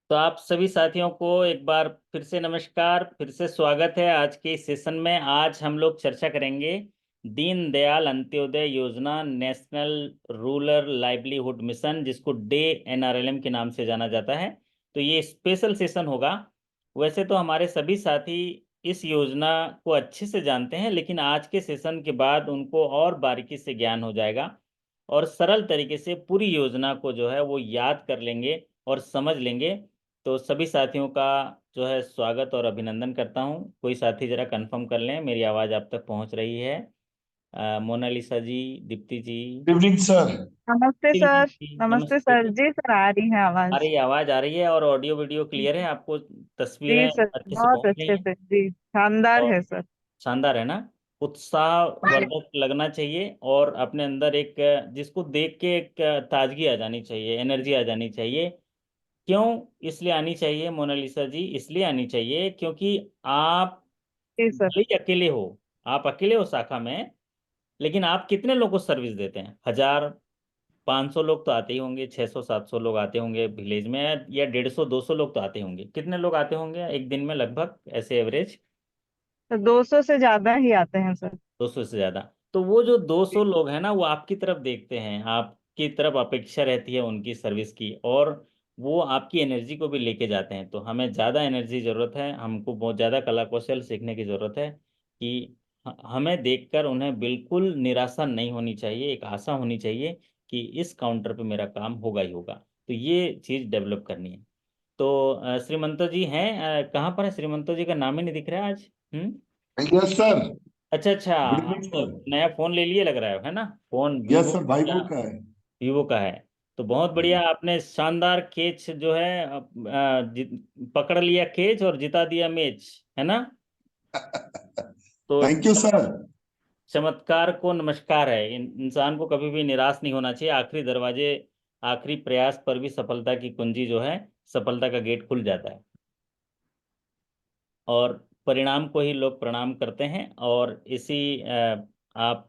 तो आप सभी साथियों को एक बार फिर से नमस्कार, फिर से स्वागत है आज के इस सेशन में। आज हम लोग चर्चा करेंगे दीनदयाल अंत्योदय योजना, नेशनल रूरल लाइवलीहुड मिशन, जिसको डे एनआरएलएम के नाम से जाना जाता है। तो ये स्पेशल सेशन होगा। वैसे तो हमारे सभी साथी इस योजना को अच्छे से जानते हैं, लेकिन आज के सेशन के बाद उनको और बारीकी से ज्ञान हो जाएगा और सरल तरीके से पूरी योजना को जो है वो याद कर लेंगे और समझ लेंगे। तो सभी साथियों का जो है स्वागत और अभिनंदन करता हूं। कोई साथी जरा कंफर्म कर लें मेरी आवाज़ आप तक पहुंच रही है। Monalisa ji, Deepti ji. Good evening sir. नमस्ते सर। नमस्ते नमस्ते। सर जी, सर आ रही है आ आवाज। रही आवाज़ आ रही है और ऑडियो वीडियो क्लियर है आपको? तस्वीरें जी सर, अच्छे से बहुत पहुंच रही अच्छे हैं? से जी, शानदार और है सर। शानदार है ना? उत्साहवर्धक लगना चाहिए और अपने अंदर एक जिसको देख के एक ताजगी आ जानी चाहिए, एनर्जी आ जानी चाहिए। क्यों इसलिए आनी चाहिए मोनालिसा जी? इसलिए आनी चाहिए क्योंकि आप जी सर। भले ही अकेले हो, आप अकेले हो शाखा में, लेकिन आप कितने लोगों को सर्विस देते हैं? 1,000 500 लोग तो आते ही होंगे, 600 700 लोग आते होंगे विलेज में, या 150 200 लोग तो आते होंगे। कितने लोग आते होंगे एक दिन में लगभग, ऐसे एवरेज? तो 200 से ज्यादा ही आते हैं सर। 200 से ज्यादा। तो वो जो जी 200 लोग हैं ना, वो आपकी तरफ देखते हैं, आपकी तरफ अपेक्षा रहती है उनकी सर्विस की, और वो आपकी एनर्जी को भी लेके जाते हैं। तो हमें ज़्यादा एनर्जी ज़रूरत है, हमको बहुत ज़्यादा कला कौशल सीखने की ज़रूरत है कि हमें देखकर उन्हें बिल्कुल निराशा नहीं होनी चाहिए, एक आशा होनी चाहिए कि इस काउंटर पे मेरा काम होगा ही होगा। तो ये चीज़ डेवलप करनी है। तो श्रीमंतो जी हैं? कहाँ पर है श्रीमंतो जी? का नाम ही नहीं दिख रहा है आज। Yes sir. अच्छा अच्छा, गुड आप इवनिंग तो सर। नया फोन ले लिए लग रहा है ना? फोन यस वीवो सर, या वाइवो का है। वीवो का है? तो बहुत बढ़िया, आपने शानदार कैच जो है पकड़ लिया कैच और जिता दिया मैच, है ना? तो थैंक यू सर। चमत्कार को नमस्कार है। इंसान को कभी भी निराश नहीं होना चाहिए। आखिरी दरवाजे, आखिरी प्रयास पर भी सफलता की कुंजी जो है, सफलता का गेट खुल जाता है और परिणाम को ही लोग प्रणाम करते हैं। और इसी आप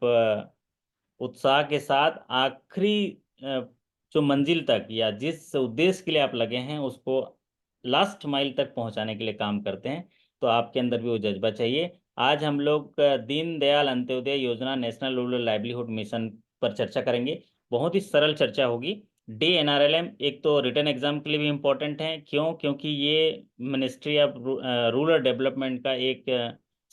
उत्साह के साथ आखिरी जो मंजिल तक या जिस उद्देश्य के लिए आप लगे हैं उसको लास्ट माइल तक पहुंचाने के लिए काम करते हैं। तो आपके अंदर भी वो जज्बा चाहिए। आज हम लोग दीनदयाल अंत्योदय योजना, नेशनल रूरल लाइवलीहुड मिशन पर चर्चा करेंगे। बहुत ही सरल चर्चा होगी। डे एनआरएलएम एक तो रिटर्न एग्जाम के लिए भी इम्पोर्टेंट है। क्यों? क्योंकि ये मिनिस्ट्री ऑफ रूरल डेवलपमेंट का एक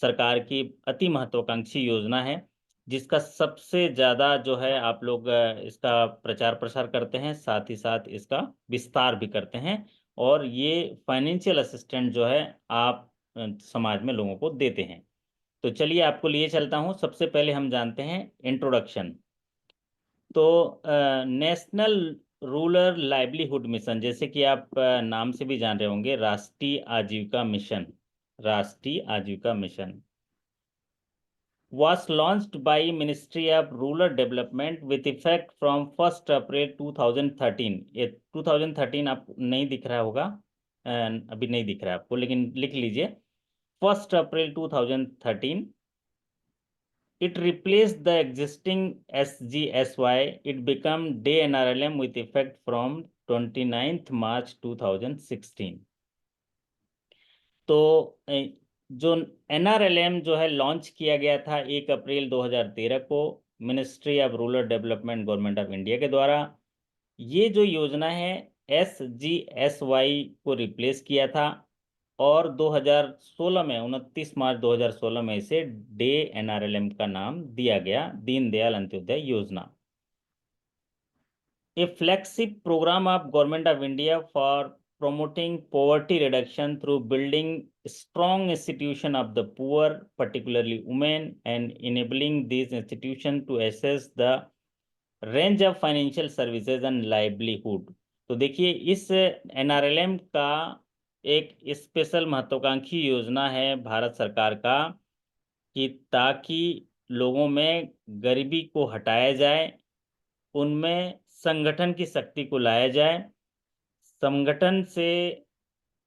सरकार की अति महत्वाकांक्षी योजना है, जिसका सबसे ज़्यादा जो है आप लोग इसका प्रचार प्रसार करते हैं, साथ ही साथ इसका विस्तार भी करते हैं। और ये फाइनेंशियल असिस्टेंट जो है आप समाज में लोगों को देते हैं। तो चलिए आपको लिए चलता हूँ। सबसे पहले हम जानते हैं इंट्रोडक्शन। तो नेशनल रूरल लाइवलीहुड मिशन, जैसे कि आप नाम से भी जान रहे होंगे, राष्ट्रीय आजीविका मिशन, राष्ट्रीय आजीविका mission was launched by Ministry of Rural Development with effect from 1st April 2013। ये 2013 आप नहीं दिख रहा होगा, अभी नहीं दिख रहा है आपको, लेकिन लिख लीजिए 1st April 2013। It replaced the existing SGSY. It became Day NRLM with effect from 29th March 2016। तो जो एनआरएलएम जो है लॉन्च किया गया था 1 अप्रैल 2013 को, ministry of rural development, government of India के द्वारा। ये जो योजना है SGSY को रिप्लेस किया था, और 2016 में, 29 मार्च 2016 में इसे डे एनआरएलएम का नाम दिया गया, दीनदयाल अंत्योदय योजना। A flagship program of Government of India for promoting poverty reduction through building strong institution of the poor, particularly women, and enabling these institutions to access the range of financial services and livelihood। तो देखिए, इस NRLM का एक special महत्वाकांक्षी योजना है भारत सरकार का, कि ताकि लोगों में गरीबी को हटाया जाए, उनमें संगठन की शक्ति को लाया जाए, संगठन से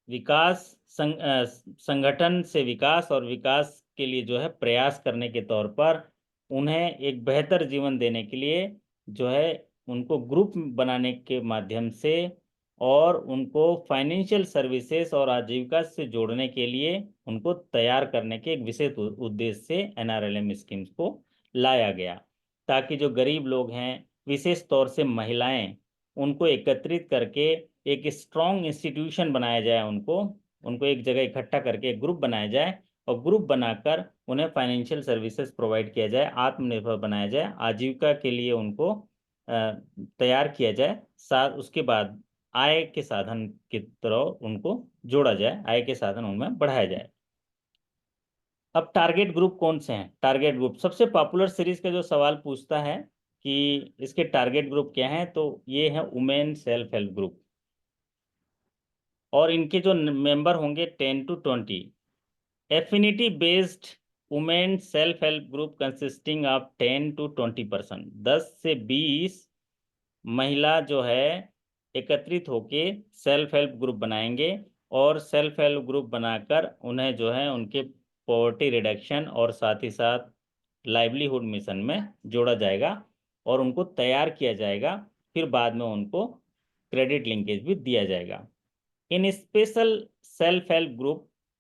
विकास, संगठन से विकास और विकास के लिए जो है प्रयास करने के तौर पर उन्हें एक बेहतर जीवन देने के लिए जो है उनको ग्रुप बनाने के माध्यम से और उनको फाइनेंशियल सर्विसेज और आजीविका से जोड़ने के लिए उनको तैयार करने के एक विशेष उद्देश्य से NRLM स्कीम्स को लाया गया, ताकि जो गरीब लोग हैं, विशेष तौर से महिलाएं, उनको एकत्रित करके एक स्ट्रॉन्ग इंस्टीट्यूशन बनाया जाए, उनको एक जगह इकट्ठा करके एक ग्रुप बनाया जाए और ग्रुप बनाकर उन्हें फाइनेंशियल सर्विसेज प्रोवाइड किया जाए, आत्मनिर्भर बनाया जाए, आजीविका के लिए उनको तैयार किया जाए। साथ उसके बाद आय के साधन की तरह उनको जोड़ा जाए, आय के साधन उनमें बढ़ाया जाए। अब टारगेट ग्रुप कौन से हैं? टारगेट ग्रुप सबसे पॉपुलर सीरीज का जो सवाल पूछता है कि इसके टारगेट ग्रुप क्या हैं, तो ये है वुमेन सेल्फ हेल्प ग्रुप, और इनके जो मेंबर होंगे 10 to 20 affinity based women self help group consisting of 10 to 20%, 10 से 20 महिला जो है एकत्रित होके सेल्फ हेल्प ग्रुप बनाएंगे, और सेल्फ हेल्प ग्रुप बनाकर उन्हें जो है उनके पॉवर्टी रिडक्शन और साथ ही साथ लाइवलीहुड मिशन में जोड़ा जाएगा और उनको तैयार किया जाएगा। फिर बाद में उनको क्रेडिट लिंकेज भी दिया जाएगा। In special self help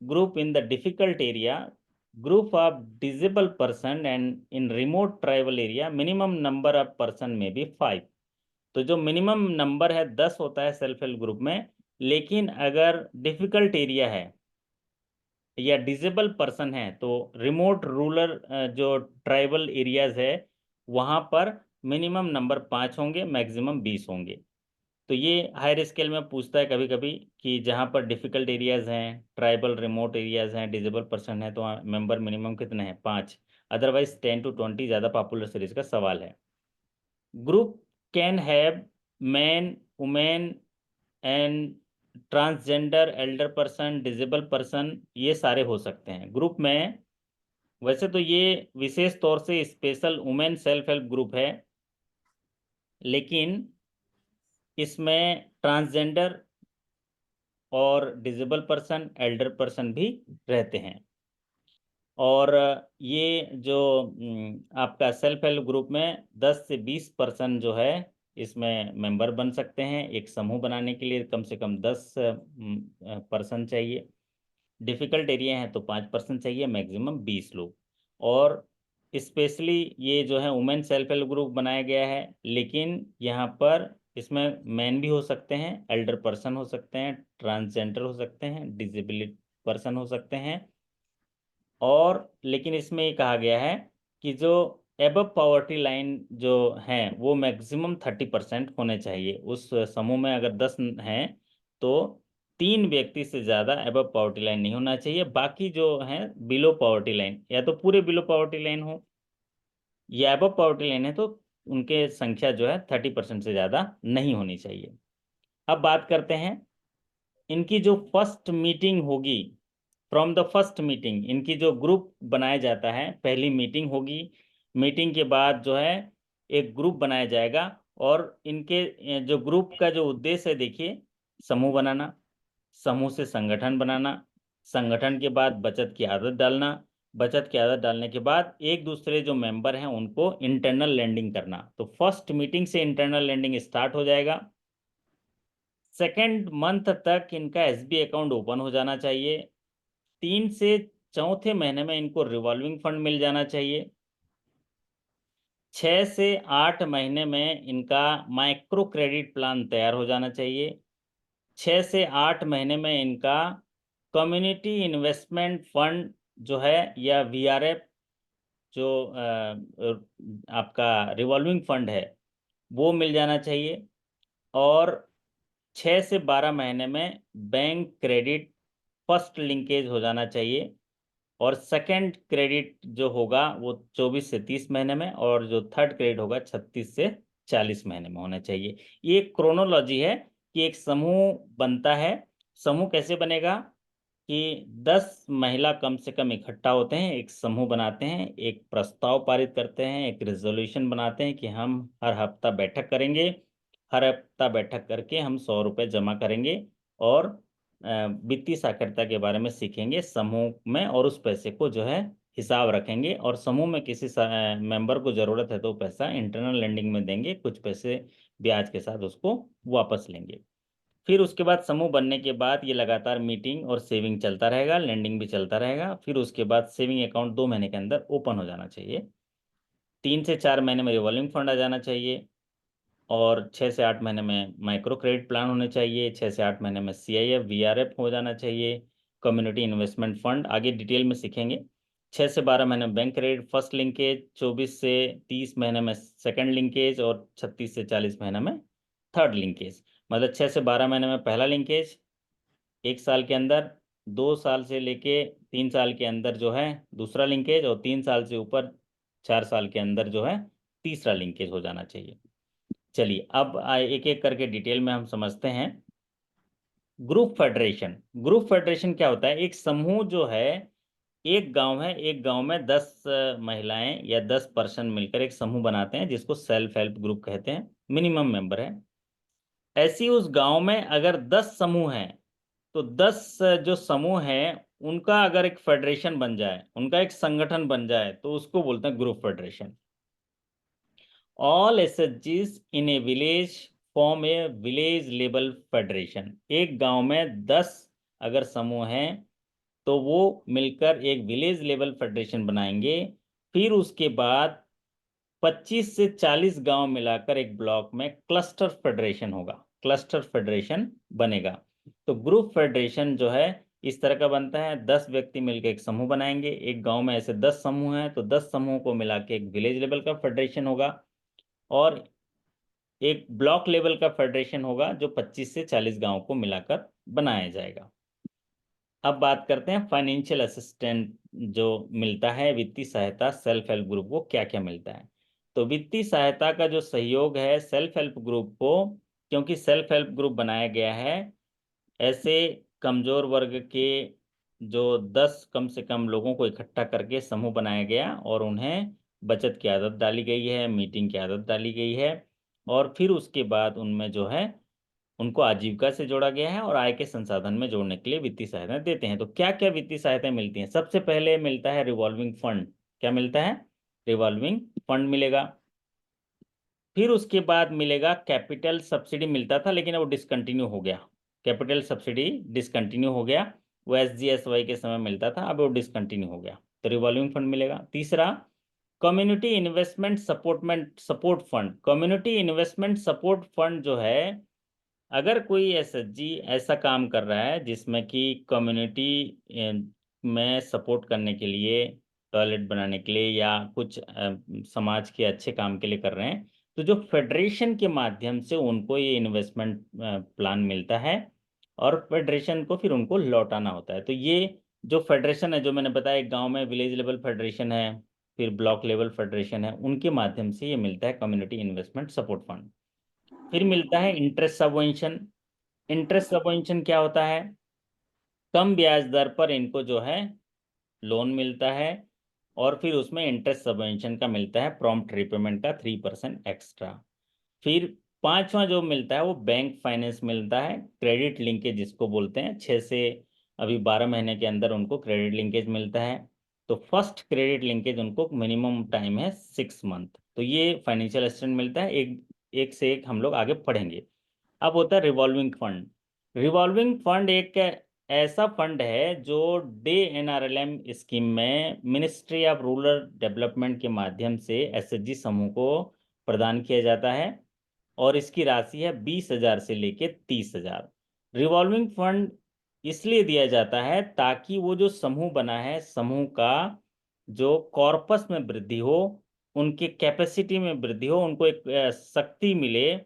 group in the difficult area, group of disable person and in remote tribal area, minimum number of person में बी 5। तो जो मिनिमम नंबर है 10 होता है सेल्फ हेल्प ग्रुप में, लेकिन अगर डिफिकल्ट एरिया है या डिसेबल पर्सन है तो रिमोट रूरल जो ट्राइबल एरियाज है वहां पर मिनिमम नंबर 5 होंगे, मैक्सिमम 20 होंगे। तो ये हायर स्केल में पूछता है कभी कभी कि जहाँ पर डिफिकल्ट एरियाज हैं, ट्राइबल रिमोट एरियाज हैं, डिसेबल पर्सन है, तो मेंबर मिनिमम कितने हैं? 5। अदरवाइज 10 to 20 ज़्यादा पॉपुलर सीरीज का सवाल है। Group can have man, women and transgender, Elder person, disable person, ये सारे हो सकते हैं ग्रुप में। वैसे तो ये विशेष तौर से special women self help group है, लेकिन इसमें ट्रांसजेंडर और डिसेबल पर्सन, एल्डर पर्सन भी रहते हैं। और ये जो आपका सेल्फ हेल्प ग्रुप में 10 से 20 पर्सन जो है इसमें मेंबर बन सकते हैं। एक समूह बनाने के लिए कम से कम 10 पर्सन चाहिए। डिफिकल्ट एरिया है तो 5 पर्सन चाहिए, मैक्सिमम 20 लोग। और स्पेशली ये जो है वुमेन सेल्फ हेल्प ग्रुप बनाया गया है, लेकिन यहाँ पर इसमें मैन भी हो सकते हैं, एल्डर पर्सन हो सकते हैं, ट्रांसजेंडर हो सकते हैं, डिसेबिलिटी पर्सन हो सकते हैं। और लेकिन इसमें ये कहा गया है कि जो एबव पॉवर्टी लाइन जो है वो मैक्सिमम 30% होने चाहिए। उस समूह में अगर 10 हैं तो 3 व्यक्ति से ज़्यादा एबव पॉवर्टी लाइन नहीं होना चाहिए। बाकी जो हैं बिलो पॉवर्टी लाइन, या तो पूरे बिलो पॉवर्टी लाइन हो या एबव पॉवर्टी लाइन है, तो उनके संख्या जो है 30% से ज़्यादा नहीं होनी चाहिए। अब बात करते हैं इनकी जो फर्स्ट मीटिंग होगी। फ्रॉम द फर्स्ट मीटिंग इनकी जो ग्रुप बनाया जाता है, पहली मीटिंग होगी। मीटिंग के बाद जो है एक ग्रुप बनाया जाएगा, और इनके जो ग्रुप का जो उद्देश्य है, देखिए, समूह बनाना, समूह से संगठन बनाना, संगठन के बाद बचत की आदत डालना, बचत की आदत डालने के बाद एक दूसरे जो मेंबर हैं उनको इंटरनल लैंडिंग करना। तो फर्स्ट मीटिंग से इंटरनल लैंडिंग स्टार्ट हो जाएगा। सेकेंड मंथ तक इनका SB अकाउंट ओपन हो जाना चाहिए। 3 से चौथे महीने में इनको रिवॉल्विंग फंड मिल जाना चाहिए। 6 से 8 महीने में इनका माइक्रो क्रेडिट प्लान तैयार हो जाना चाहिए। 6 से 8 महीने में इनका कम्युनिटी इन्वेस्टमेंट फंड जो है या VRF जो आपका रिवॉल्विंग फंड है वो मिल जाना चाहिए। और 6 से 12 महीने में बैंक क्रेडिट फर्स्ट लिंकेज हो जाना चाहिए, और सेकंड क्रेडिट जो होगा वो 24 से 30 महीने में, और जो थर्ड क्रेडिट होगा 36 से 40 महीने में होना चाहिए। ये क्रोनोलॉजी है कि एक समूह बनता है। समूह कैसे बनेगा कि 10 महिला कम से कम इकट्ठा होते हैं, एक समूह बनाते हैं, एक प्रस्ताव पारित करते हैं, एक रेजोल्यूशन बनाते हैं कि हम हर हफ्ता बैठक करेंगे, हर हफ्ता बैठक करके हम 100 रुपये जमा करेंगे और वित्तीय साक्षरता के बारे में सीखेंगे समूह में, और उस पैसे को जो है हिसाब रखेंगे, और समूह में किसी मेंबर को ज़रूरत है तो पैसा इंटरनल लैंडिंग में देंगे, कुछ पैसे ब्याज के साथ उसको वापस लेंगे। फिर उसके बाद समूह बनने के बाद ये लगातार मीटिंग और सेविंग चलता रहेगा, लैंडिंग भी चलता रहेगा। फिर उसके बाद सेविंग अकाउंट 2 महीने के अंदर ओपन हो जाना चाहिए। 3 से 4 महीने में रिवॉल्विंग फंड आ जाना चाहिए, और 6 से 8 महीने में माइक्रो क्रेडिट प्लान होने चाहिए। 6 से 8 महीने में CIF VRF हो जाना चाहिए, कम्युनिटी इन्वेस्टमेंट फंड, आगे डिटेल में सीखेंगे। 6 से 12 महीने में बैंक क्रेडिट फर्स्ट लिंकेज, 24 से 30 महीने में सेकंड लिंकेज, और 36 से 40 महीने में थर्ड लिंकेज। मतलब 6 से 12 महीने में पहला लिंकेज, 1 साल के अंदर, 2 साल से लेके 3 साल के अंदर जो है दूसरा लिंकेज, और 3 साल से ऊपर 4 साल के अंदर जो है तीसरा लिंकेज हो जाना चाहिए। चलिए अब एक एक करके डिटेल में हम समझते हैं। Group federation. ग्रुप फेडरेशन क्या होता है? एक समूह जो है, एक गांव है, एक गांव में 10 महिलाएं या 10 पर्सन मिलकर एक समूह बनाते हैं, जिसको सेल्फ हेल्प ग्रुप कहते हैं। मिनिमम मेंबर है। ऐसी उस गांव में अगर 10 समूह हैं, तो 10 जो समूह हैं उनका अगर एक फेडरेशन बन जाए, उनका एक संगठन बन जाए, तो उसको बोलते हैं ग्रुप फेडरेशन। ऑल SHGs इन ए विलेज फॉर्म ए विलेज लेवल फेडरेशन। एक गांव में 10 अगर समूह हैं, तो वो मिलकर एक विलेज लेवल फेडरेशन बनाएंगे। फिर उसके बाद 25 से 40 गांव मिलाकर एक ब्लॉक में क्लस्टर फेडरेशन होगा, क्लस्टर फेडरेशन बनेगा। तो ग्रुप फेडरेशन जो है इस तरह का बनता है, 10 व्यक्ति मिलकर एक समूह बनाएंगे। एक गांव में ऐसे 10 समूह हैं, तो 10 समूह को मिला के एक विलेज लेवल का फेडरेशन होगा, और एक ब्लॉक लेवल का फेडरेशन होगा जो 25 से 40 गांव को मिलाकर बनाया जाएगा। अब बात करते हैं फाइनेंशियल असिस्टेंट जो मिलता है, वित्तीय सहायता सेल्फ हेल्प ग्रुप को क्या क्या मिलता है। तो वित्तीय सहायता का जो सहयोग है सेल्फ हेल्प ग्रुप को, क्योंकि सेल्फ हेल्प ग्रुप बनाया गया है ऐसे कमजोर वर्ग के जो 10 कम से कम लोगों को इकट्ठा करके समूह बनाया गया, और उन्हें बचत की आदत डाली गई है, मीटिंग की आदत डाली गई है, और फिर उसके बाद उनमें जो है उनको आजीविका से जोड़ा गया है, और आय के संसाधन में जोड़ने के लिए वित्तीय सहायता देते हैं। तो क्या क्या वित्तीय सहायता मिलती हैं? सबसे पहले मिलता है रिवॉल्विंग फंड। क्या मिलता है? रिवॉल्विंग फंड मिलेगा। फिर उसके बाद मिलेगा कैपिटल सब्सिडी, मिलता था लेकिन वो डिसकंटिन्यू हो गया। कैपिटल सब्सिडी डिसकंटिन्यू हो गया। वो SGSY के समय मिलता था, अब वो डिसकंटिन्यू हो गया, तो रिवॉल्विंग फंड मिलेगा। तीसरा, community investment support fund. Community investment support fund जो है, अगर कोई SHG ऐसा काम कर रहा है जिसमें कि कम्युनिटी में सपोर्ट करने के लिए, टॉयलेट बनाने के लिए या कुछ समाज के अच्छे काम के लिए कर रहे हैं, तो जो फेडरेशन के माध्यम से उनको ये इन्वेस्टमेंट प्लान मिलता है, और फेडरेशन को फिर उनको लौटाना होता है। तो ये जो फेडरेशन है, जो मैंने बताया, एक गांव में विलेज लेवल फेडरेशन है, फिर ब्लॉक लेवल फेडरेशन है, उनके माध्यम से ये मिलता है कम्युनिटी इन्वेस्टमेंट सपोर्ट फंड। फिर मिलता है इंटरेस्ट सबवेंशन। इंटरेस्ट सबवेंशन क्या होता है? कम ब्याज दर पर इनको जो है लोन मिलता है, और फिर उसमें इंटरेस्ट सबवेंशन का मिलता है प्रॉम्प्ट रिपेमेंट का 3% एक्स्ट्रा। फिर पांचवा जो मिलता है वो बैंक फाइनेंस मिलता है, क्रेडिट लिंकेज जिसको बोलते हैं। 6 से अभी 12 महीने के अंदर उनको क्रेडिट लिंकेज मिलता है। तो फर्स्ट क्रेडिट लिंकेज उनको मिनिमम टाइम है 6 मंथ। तो ये फाइनेंशियल असिस्टेंस मिलता है। एक एक से एक हम लोग आगे पढ़ेंगे। अब होता है रिवॉल्विंग फंड। रिवॉल्विंग फंड एक ऐसा फंड है जो डे NRLM स्कीम में मिनिस्ट्री ऑफ रूरल डेवलपमेंट के माध्यम से SHG समूह को प्रदान किया जाता है, और इसकी राशि है 20,000 से लेके 30,000। रिवॉल्विंग फंड इसलिए दिया जाता है ताकि वो जो समूह बना है, समूह का जो कॉर्पस में वृद्धि हो, उनके कैपेसिटी में वृद्धि हो, उनको एक शक्ति मिले,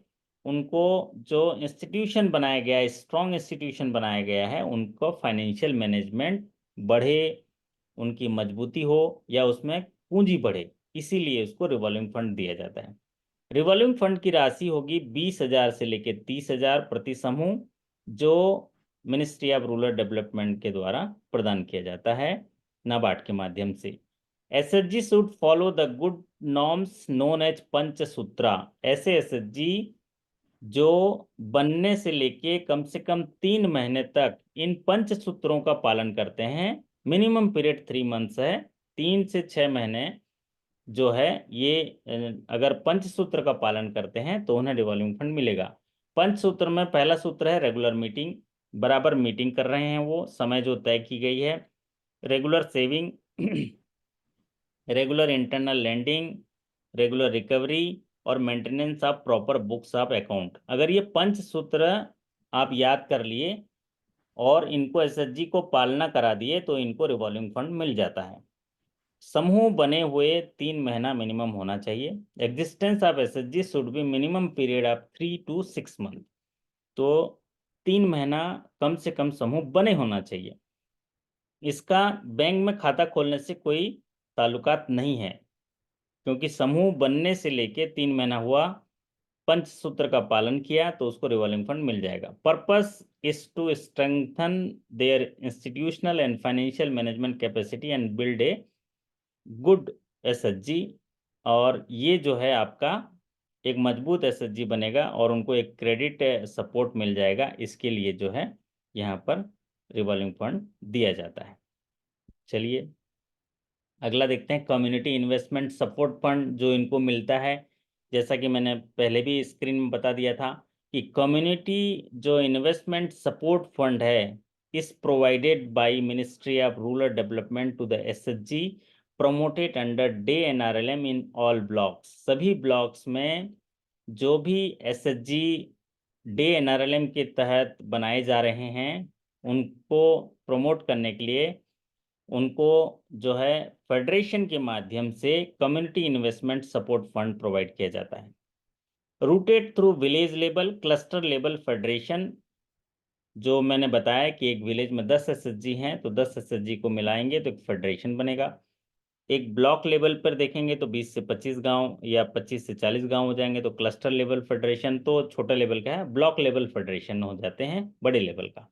उनको जो इंस्टीट्यूशन बनाया गया है, स्ट्रॉन्ग इंस्टीट्यूशन बनाया गया है, उनको फाइनेंशियल मैनेजमेंट बढ़े, उनकी मजबूती हो, या उसमें पूंजी बढ़े, इसीलिए उसको रिवॉल्विंग फंड दिया जाता है। रिवॉल्विंग फंड की राशि होगी 20,000 से लेकर 30,000 प्रति समूह, जो मिनिस्ट्री ऑफ रूरल डेवलपमेंट के द्वारा प्रदान किया जाता है नाबार्ड के माध्यम से। SHG should follow the good norms known as Panchasutra. ऐसे SHG जो बनने से लेके कम से कम 3 महीने तक इन पंचसूत्रों का पालन करते हैं, मिनिमम पीरियड 3 मंथ्स है, 3 से 6 महीने जो है ये अगर पंचसूत्र का पालन करते हैं तो उन्हें रिवॉल्विंग फंड मिलेगा। पंच सूत्र में पहला सूत्र है रेगुलर मीटिंग, बराबर मीटिंग कर रहे हैं वो, समय जो तय की गई है। Regular saving, regular internal lending, regular recovery और maintenance of proper books of account. अगर ये पंच सूत्र आप याद कर लिए और इनको एसएचजी को पालना करा दिए तो इनको रिवॉल्विंग फंड मिल जाता है। समूह बने हुए 3 महीना मिनिमम होना चाहिए। Existence of SHG should B minimum period of 3 to 6 month। तो 3 महीना कम से कम समूह बने होना चाहिए। इसका बैंक में खाता खोलने से कोई ताल्लुकात नहीं है, क्योंकि समूह बनने से लेके 3 महीना हुआ, पंच सूत्र का पालन किया तो उसको रिवॉल्विंग फंड मिल जाएगा। Purpose is to strengthen their institutional and financial management capacity and build a good SHG. और ये जो है आपका एक मजबूत एसएचजी बनेगा और उनको एक क्रेडिट सपोर्ट मिल जाएगा। इसके लिए जो है यहाँ पर रिवॉल्विंग फंड दिया जाता है। चलिए अगला देखते हैं, कम्युनिटी इन्वेस्टमेंट सपोर्ट फंड जो इनको मिलता है। जैसा कि मैंने पहले भी स्क्रीन में बता दिया था कि कम्युनिटी जो इन्वेस्टमेंट सपोर्ट फंड है is provided by ministry of rural development to the SHG promoted under DAY NRLM in all blocks. सभी ब्लॉक्स में जो भी एसएचजी डे एनआरएलएम के तहत बनाए जा रहे हैं उनको प्रमोट करने के लिए उनको जो है फेडरेशन के माध्यम से community investment support fund provide किया जाता है। Rooted through village level, cluster level federation. जो मैंने बताया कि एक विलेज में 10 एसएचजी हैं तो 10 एसएचजी को मिलाएंगे तो एक फेडरेशन बनेगा। एक ब्लॉक लेवल पर देखेंगे तो 20 से 25 गांव या 25 से 40 गांव हो जाएंगे तो क्लस्टर लेवल फेडरेशन। तो छोटा लेवल का है, ब्लॉक लेवल फेडरेशन हो जाते हैं बड़े लेवल का।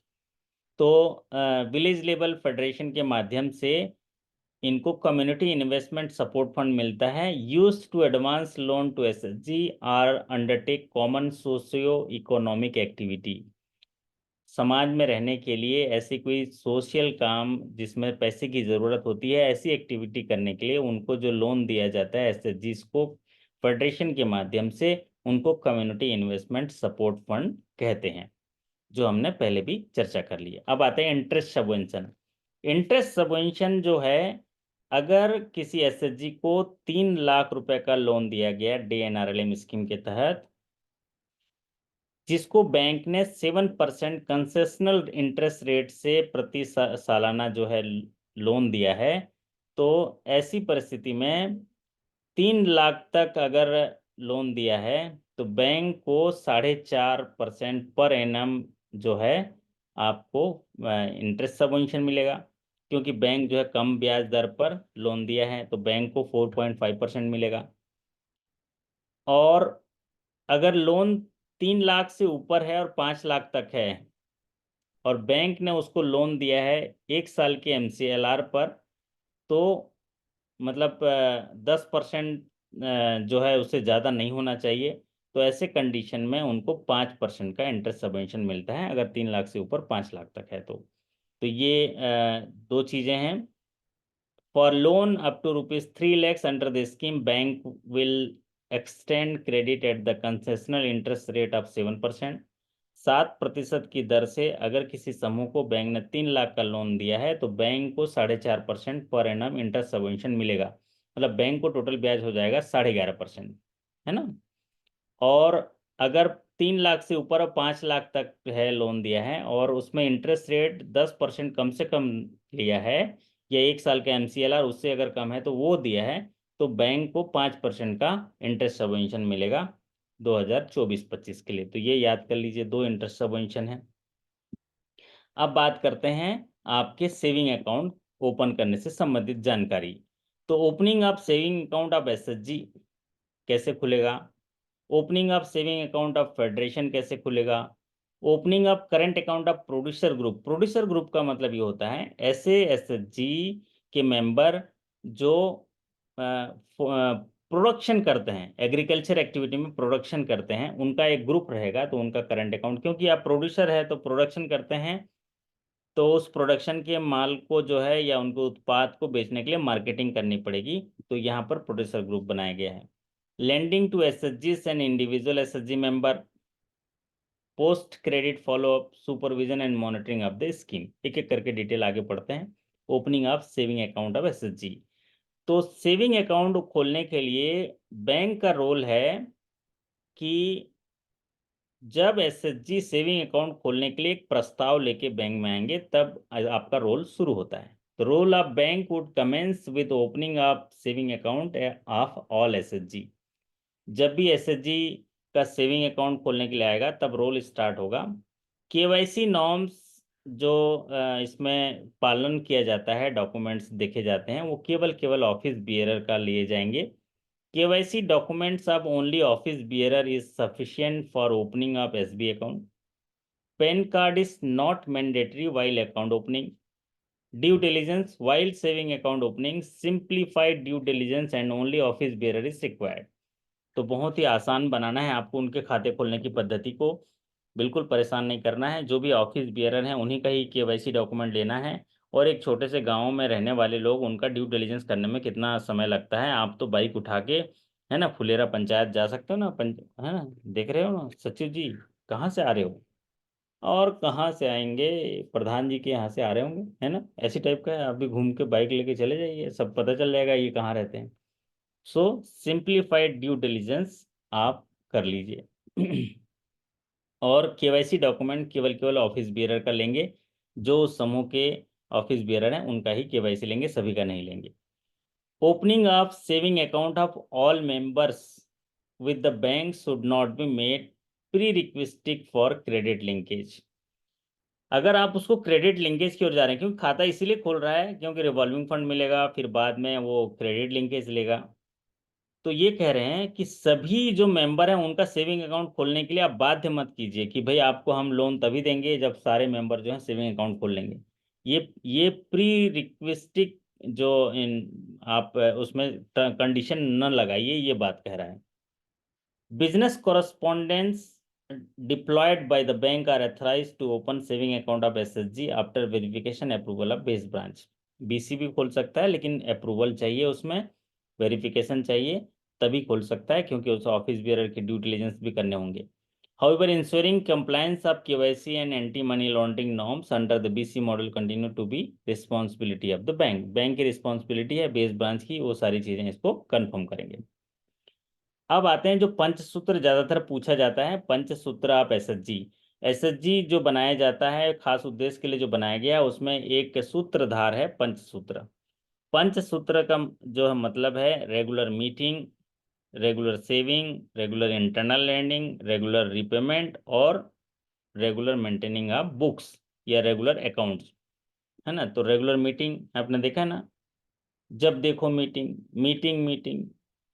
तो विलेज लेवल फेडरेशन के माध्यम से इनको कम्युनिटी इन्वेस्टमेंट सपोर्ट फंड मिलता है। Use to advance loan to SHG or undertake common socio economic activity. समाज में रहने के लिए ऐसी कोई सोशल काम जिसमें पैसे की ज़रूरत होती है, ऐसी एक्टिविटी करने के लिए उनको जो लोन दिया जाता है एसएचजी को फेडरेशन के माध्यम से, उनको कम्युनिटी इन्वेस्टमेंट सपोर्ट फंड कहते हैं, जो हमने पहले भी चर्चा कर ली है। अब आते हैं इंटरेस्ट सबवेंशन। इंटरेस्ट सबवेंशन जो है, अगर किसी एसएचजी को 3 लाख रुपए का लोन दिया गया डे एनआरएलएम स्कीम के तहत, जिसको बैंक ने 7% कंसेशनल इंटरेस्ट रेट से प्रति सालाना जो है लोन दिया है, तो ऐसी परिस्थिति में 3 लाख तक अगर लोन दिया है तो बैंक को 4.5% पर एनम जो है आपको इंटरेस्ट सबवेंशन मिलेगा। क्योंकि बैंक जो है कम ब्याज दर पर लोन दिया है तो बैंक को 4.5% मिलेगा। और अगर लोन 3 लाख से ऊपर है और 5 लाख तक है और बैंक ने उसको लोन दिया है 1 साल के एमसीएलआर पर, तो मतलब 10% जो है उससे ज़्यादा नहीं होना चाहिए। तो ऐसे कंडीशन में उनको 5% का इंटरेस्ट सबवेंशन मिलता है अगर 3 लाख से ऊपर 5 लाख तक है तो ये दो चीज़ें हैं। For loan up to ₹3 lakhs under the scheme, bank will extend credit at the concessional interest rate of 7%। 7% की दर से अगर किसी समूह को बैंक ने 3 लाख का लोन दिया है तो बैंक को 4.5% पर एनम इंटरेस्ट सबवेंशन मिलेगा। मतलब बैंक को टोटल ब्याज हो जाएगा 11.5%, है ना। और अगर 3 लाख से ऊपर और 5 लाख तक है लोन दिया है और उसमें इंटरेस्ट रेट 10% कम से कम लिया है, या 1 साल का एमसीएलआर उससे अगर कम है तो वो दिया है, तो बैंक को 5% का इंटरेस्ट सबवेंशन मिलेगा 2024-25 के लिए। तो ये याद कर लीजिए, दो इंटरेस्ट सबवेंशन है। अब बात करते हैं आपके सेविंग अकाउंट ओपन करने से संबंधित जानकारी। तो opening of saving account of SHG कैसे खुलेगा, opening of saving account of federation कैसे खुलेगा, opening of current account of producer group. Producer group का मतलब ये होता है ऐसे एसएचजी के मेंबर जो प्रोडक्शन करते हैं, एग्रीकल्चर एक्टिविटी में प्रोडक्शन करते हैं, उनका एक ग्रुप रहेगा तो उनका करंट अकाउंट। क्योंकि आप प्रोड्यूसर है तो प्रोडक्शन करते हैं, तो उस प्रोडक्शन के माल को जो है या उनके उत्पाद को बेचने के लिए मार्केटिंग करनी पड़ेगी, तो यहाँ पर प्रोड्यूसर ग्रुप बनाया गया है। लेंडिंग टू एसएचजीज and individual SHG member, post credit follow up, supervision and monitoring of the scheme. एक एक करके डिटेल आगे पढ़ते हैं। Opening of saving account of SHG. तो सेविंग अकाउंट खोलने के लिए बैंक का रोल है कि जब एसएचजी सेविंग अकाउंट खोलने के लिए एक प्रस्ताव लेके बैंक में आएंगे तब आपका रोल शुरू होता है। तो role of bank would commence with opening of saving account of all SHG. जब भी एसएचजी का सेविंग अकाउंट खोलने के लिए आएगा तब रोल स्टार्ट होगा। केवाईसी नॉर्म्स जो इसमें पालन किया जाता है, डॉक्यूमेंट्स देखे जाते हैं, वो केवल ऑफिस बियरर का लिए जाएंगे। KYC documents of only office bearer is sufficient for opening of SB account. PAN card is not mandatory while account opening. Due diligence while saving account opening, simplified due diligence and only office bearer is required. तो बहुत ही आसान बनाना है आपको उनके खाते खोलने की पद्धति को, बिल्कुल परेशान नहीं करना है। जो भी ऑफिस बियरर हैं उन्हीं का ही KYC डॉक्यूमेंट लेना है। और एक छोटे से गाँव में रहने वाले लोग, उनका ड्यू डिलिजेंस करने में कितना समय लगता है। आप तो बाइक उठा के, है ना, फुलेरा पंचायत जा सकते हो ना, है ना, देख रहे हो ना सचिव जी, कहाँ से आ रहे हो और कहाँ से आएंगे, प्रधान जी के यहाँ से आ रहे होंगे, है ना, ऐसी टाइप का है। आप भी घूम के बाइक लेके चले जाइए, सब पता चल जाएगा ये कहाँ रहते हैं। सो सिंप्लीफाइड ड्यू डिलिजेंस आप कर लीजिए। और KYC डॉक्यूमेंट केवल ऑफिस बियरर का लेंगे। जो उस समूह के ऑफिस बियरर हैं उनका ही KYC लेंगे, सभी का नहीं लेंगे। Opening of saving account of all members with the bank should not be made pre requesting for credit linkage. अगर आप उसको क्रेडिट लिंकेज की ओर जा रहे हैं, क्योंकि खाता इसीलिए खोल रहा है क्योंकि रिवॉल्विंग फंड मिलेगा, फिर बाद में वो क्रेडिट लिंकेज लेगा। तो ये कह रहे हैं कि सभी जो मेंबर हैं उनका सेविंग अकाउंट खोलने के लिए आप बाध्य मत कीजिए कि भाई आपको हम लोन तभी देंगे जब सारे मेंबर जो हैं सेविंग अकाउंट खोल लेंगे। ये प्री रिक्वेस्टिक जो इन आप उसमें कंडीशन न लगाइए, ये बात कह रहा है। Business correspondence deployed by the bank are authorised to open saving account of SHG after verification approval of base branch. BC भी खोल सकता है लेकिन अप्रूवल चाहिए, उसमें वेरिफिकेशन चाहिए, तभी खोल सकता है क्योंकि उस ऑफिस बियरर की ड्यू डिलिजेंस भी करने होंगे। However, ensuring compliance of KYC and anti-money laundering norms under the BC model continue to be responsibility of the bank. Bank की रिस्पॉन्सिबिलिटी है बेस ब्रांच की, वो सारी चीजें इसको कंफर्म करेंगे। अब आते हैं जो पंचसूत्र ज्यादातर पूछा जाता है, पंचसूत्र ऑफ एसएचजी। एसएचजी जो बनाया जाता है खास उद्देश्य के लिए जो बनाया गया है, उसमें एक सूत्रधार है पंचसूत्र। पंचसूत्र का जो है मतलब है regular meeting, regular saving, regular internal lending, regular repayment और रेगुलर मेंटेनिंग ऑफ बुक्स या रेगुलर अकाउंट्स, है ना। तो रेगुलर मीटिंग आपने देखा है ना, जब देखो मीटिंग मीटिंग मीटिंग,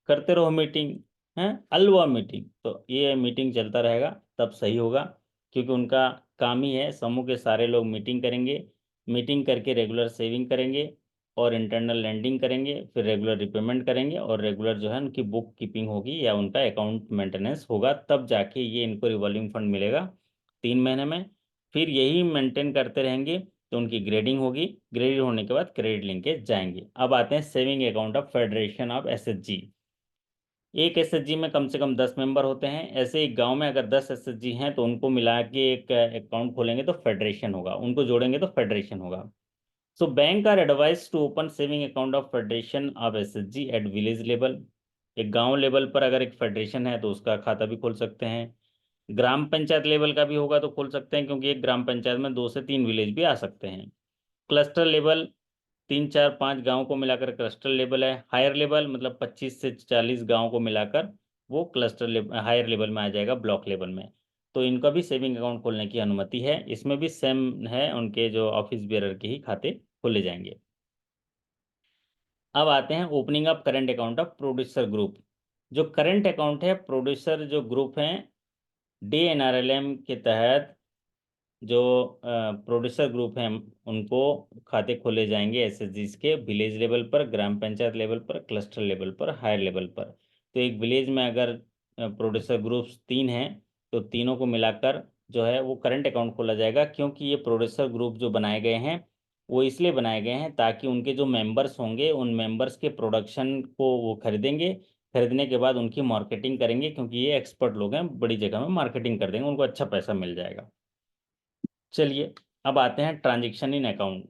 करते रहो मीटिंग, है अलवा मीटिंग। तो ये मीटिंग चलता रहेगा तब सही होगा, क्योंकि उनका काम ही है, समूह के सारे लोग मीटिंग करेंगे, मीटिंग करके रेगुलर सेविंग करेंगे और इंटरनल लैंडिंग करेंगे, फिर रेगुलर रिपेमेंट करेंगे और रेगुलर जो है उनकी बुक कीपिंग होगी या उनका अकाउंट मेंटेनेंस होगा, तब जाके ये इनको रिवॉल्विंग फंड मिलेगा 3 महीने में। फिर यही मेंटेन करते रहेंगे तो उनकी ग्रेडिंग होगी, ग्रेड होने के बाद क्रेडिट लिंकेज जाएंगे। अब आते हैं saving account of federation of SHG. एक एसएचजी में कम से कम 10 मेंबर होते हैं। ऐसे एक गांव में अगर 10 एसएचजी हैं तो उनको मिला के एक अकाउंट खोलेंगे तो फेडरेशन होगा, उनको जोड़ेंगे तो फेडरेशन होगा। So bank are advised to open saving account of federation of SHG at village level. एक गांव लेवल पर अगर एक फेडरेशन है तो उसका खाता भी खोल सकते हैं। ग्राम पंचायत लेवल का भी होगा तो खोल सकते हैं, क्योंकि एक ग्राम पंचायत में 2 से 3 विलेज भी आ सकते हैं। क्लस्टर लेवल 3 4 5 गांव को मिलाकर क्लस्टर लेवल है। हायर लेवल मतलब 25 से 40 गांव को मिलाकर वो क्लस्टर लेवल, हायर लेवल में आ जाएगा, ब्लॉक लेवल में। तो इनका भी सेविंग अकाउंट खोलने की अनुमति है, इसमें भी सेम है, उनके जो ऑफिस बेरर के ही खाते खोले जाएंगे। अब आते हैं opening of current account of producer group. जो करंट अकाउंट है, प्रोड्यूसर जो ग्रुप हैं DNRLM के तहत जो प्रोड्यूसर ग्रुप हैं उनको खाते खोले जाएंगे एसएचजीज के विलेज लेवल पर, ग्राम पंचायत लेवल पर, क्लस्टर लेवल पर, हायर लेवल पर। तो एक विलेज में अगर प्रोड्यूसर ग्रुप्स 3 हैं तो तीनों को मिलाकर जो है वो करंट अकाउंट खोला जाएगा, क्योंकि ये प्रोड्यूसर ग्रुप जो बनाए गए हैं वो इसलिए बनाए गए हैं ताकि उनके जो मेंबर्स होंगे उन मेंबर्स के प्रोडक्शन को वो खरीदेंगे, खरीदने के बाद उनकी मार्केटिंग करेंगे, क्योंकि ये एक्सपर्ट लोग हैं, बड़ी जगह में मार्केटिंग कर देंगे, उनको अच्छा पैसा मिल जाएगा। चलिए अब आते हैं transaction in account.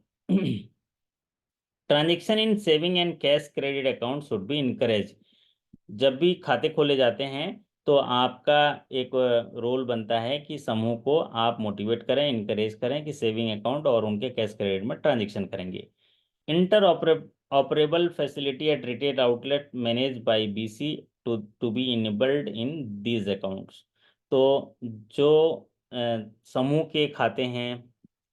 Transaction in saving and cash credit account should be encourage. जब भी खाते खोले जाते हैं तो आपका एक रोल बनता है कि समूह को आप मोटिवेट करें, इनकरेज करें कि सेविंग अकाउंट और उनके कैश क्रेडिट में ट्रांजेक्शन करेंगे। Inter operable facility at retail outlet managed by BC to be enabled in these accounts. तो जो समूह के खाते हैं,